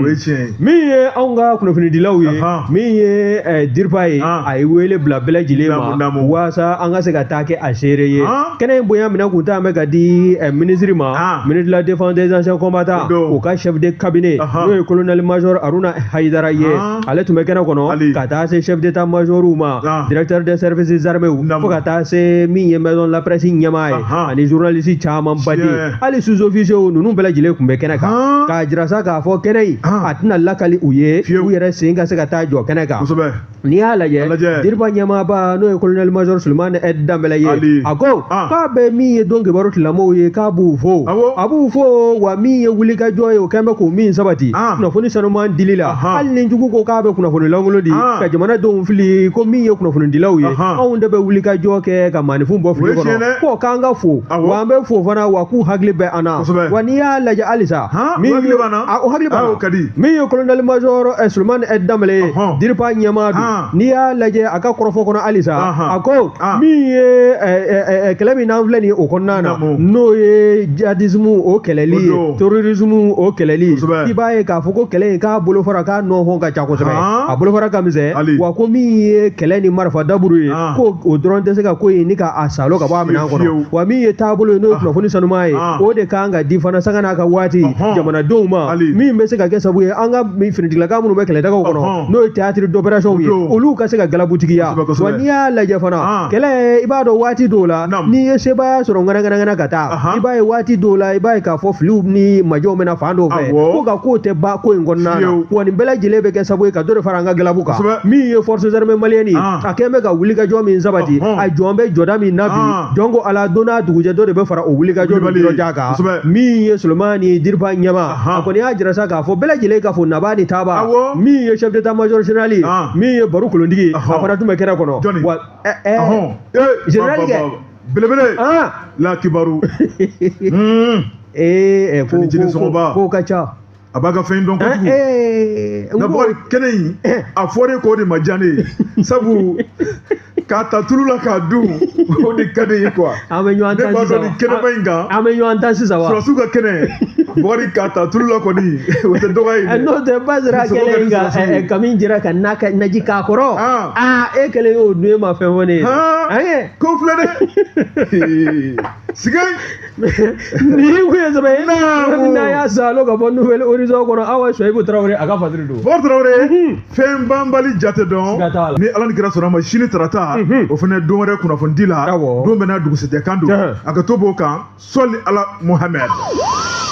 Speaker 1: ye tiɲɛ
Speaker 3: min ye anw ka kunnafonidilaw ye min ye DIRPA ye a ye wele bila bɛɛ lajɛlen ma waasa an ka se ka taa kɛ a seere ye kɛnɛ in bonya minɛ kun t'an bɛ ka di ministre ma ministre de la défense des anciens combattants o ka chef de cabinet n'o ye colonel major Aruna Haidara ye ale tun bɛ kɛnɛ kɔnɔ ka taa se chef d'état major ma directeur des services armés fo ka taa se min ye maison de la presse ɲɛmaa ye ani journaliste caman ba de hali sous-officiers ninnu bɛɛ lajɛlen tun bɛ kɛnɛ kan k'a jira sa k'a fɔ kɛnɛ in a tɛna lakali u ye u yɛrɛ sen ka se ka taa jɔ kɛnɛ kan n'i y'a lajɛ DIRPA ɲɛmaaba n'o ye colonel major Sulemani Danbɛlɛ ye a ko k'a bɛ min ye don kibaru tilamɔgɔw ye k'a b'u fo a b'u fo wa min ye wulikajɔ ye o kɛn bɛ k'o min sabati kunnafoni sanuman dili la hali ni jugu ko k'a bɛ kunnafoni lankolon di ka jamanadenw fili ko min ye kunnafonidilaw ye anw de bɛ wulikajɔ kɛ ka maanifin bɔ fili kɔnɔ ko k'an ka fo wa an bɛ fo fana wa k'u hakili bɛ an na wa n'i y'a lajɛ halisa min ye o hakili b'an min ye colonel major Sulemani Danbɛlɛ ye DIRPA ɲɛmaa don n'i y'a lajɛ a ka kɔrɔfɔ kɔnɔ halisa a ko min ye kɛlɛ min n'an filɛ nin ye o kɔnɔna na n'o ye jihadisme o kɛlɛli ye terrorisme o kɛlɛli i b'a ye k'a fɔ ko kɛlɛ in k'a bolofara k'a nɔfɔ ka ca kosɛbɛ a bolofara ka misɛn wa ko min ye kɛlɛ ni marifa daburu ye ko o dɔrɔn tɛ se ka ko in ni k'a salo ka bɔ a minɛn kɔnɔ wa min ye taabolo ye n'o ye kunnafoni sanuman ye o de kan ka di fana sanga n'a ka waati jamanadenw ma min bɛ se ka kɛ sabu ye an ka finitigilaka minnu bɛ kɛlɛdagaw kɔnɔ n'o ye théâtre d'opération ye olu ka se ka galabutigiya wa n'i y'a lajɛ fana kɛlɛ i b'a dɔn waati dɔw la n'i ye sebaya sɔrɔ ŋanaŋana ka taa i b'a ye waati dɔw la i b'a ye k'a fɔ filiw ni majɔw bɛna fan dɔw fɛ ko ka kow tɛ ban ko in kɔnɔna na wa nin bɛɛ lajɛlen bɛ kɛ sabu ye ka dɔ de fara an ka galabu kan min ye forces armées maliennes a kɛn bɛ ka wulikajɔ min sabati a jɔn bɛ jɔda min na bi jɔn ko ala don n'a dugujɛ dɔ de bɛ fara o wulikajɔ min yɔrɔja kan min ye Sulemani DIRPA ɲɛmaa a kɔni y'a jira sa k'a fɔ bɛɛ lajɛlen k'a fɔ naba ni taaba min ye chef d'état major général ye min ye Baru Kolondigi a fana tun bɛ kɛnɛ kɔnɔ wa général kɛ
Speaker 1: belebele la kibaru
Speaker 3: ko ka ca
Speaker 1: a b'a ka fɛn dɔn kojugu nka Bɔkari kɛnɛ in a fɔra k'o de ma diya ne ye sabu k'a ta tulu la k'a dun o de ka di ye quoi
Speaker 3: an bɛ ɲɔgɔn tan sisan
Speaker 1: ne b'a dɔn nin kɛnɛba in kan
Speaker 3: an bɛ ɲɔgɔn tan sisan wa
Speaker 1: surasiw ka kɛnɛ Bɔkari k'a ta tulu la kɔni o tɛ dɔgɔ ye dɛ
Speaker 3: n'o tɛ Bazara kɛlen ka kami jira ka naji k'a kɔrɔ e kɛlen y'o dun e ma fɛn fɔ ne ye
Speaker 1: ko filɛ dɛ sigai
Speaker 3: ni ku ya zabe na ya zalo ga bon nouvelle horizon kono awa Shoaib Traoré aga fadri do
Speaker 1: Traoré fem bambali jate don ni ala ni kira sɔrɔ ma sini tarata o fana don wɛrɛ kunnafoni di la don bɛ na dugusɛjɛ kan don a ka to b'o kan sɔli ala Muhamɛd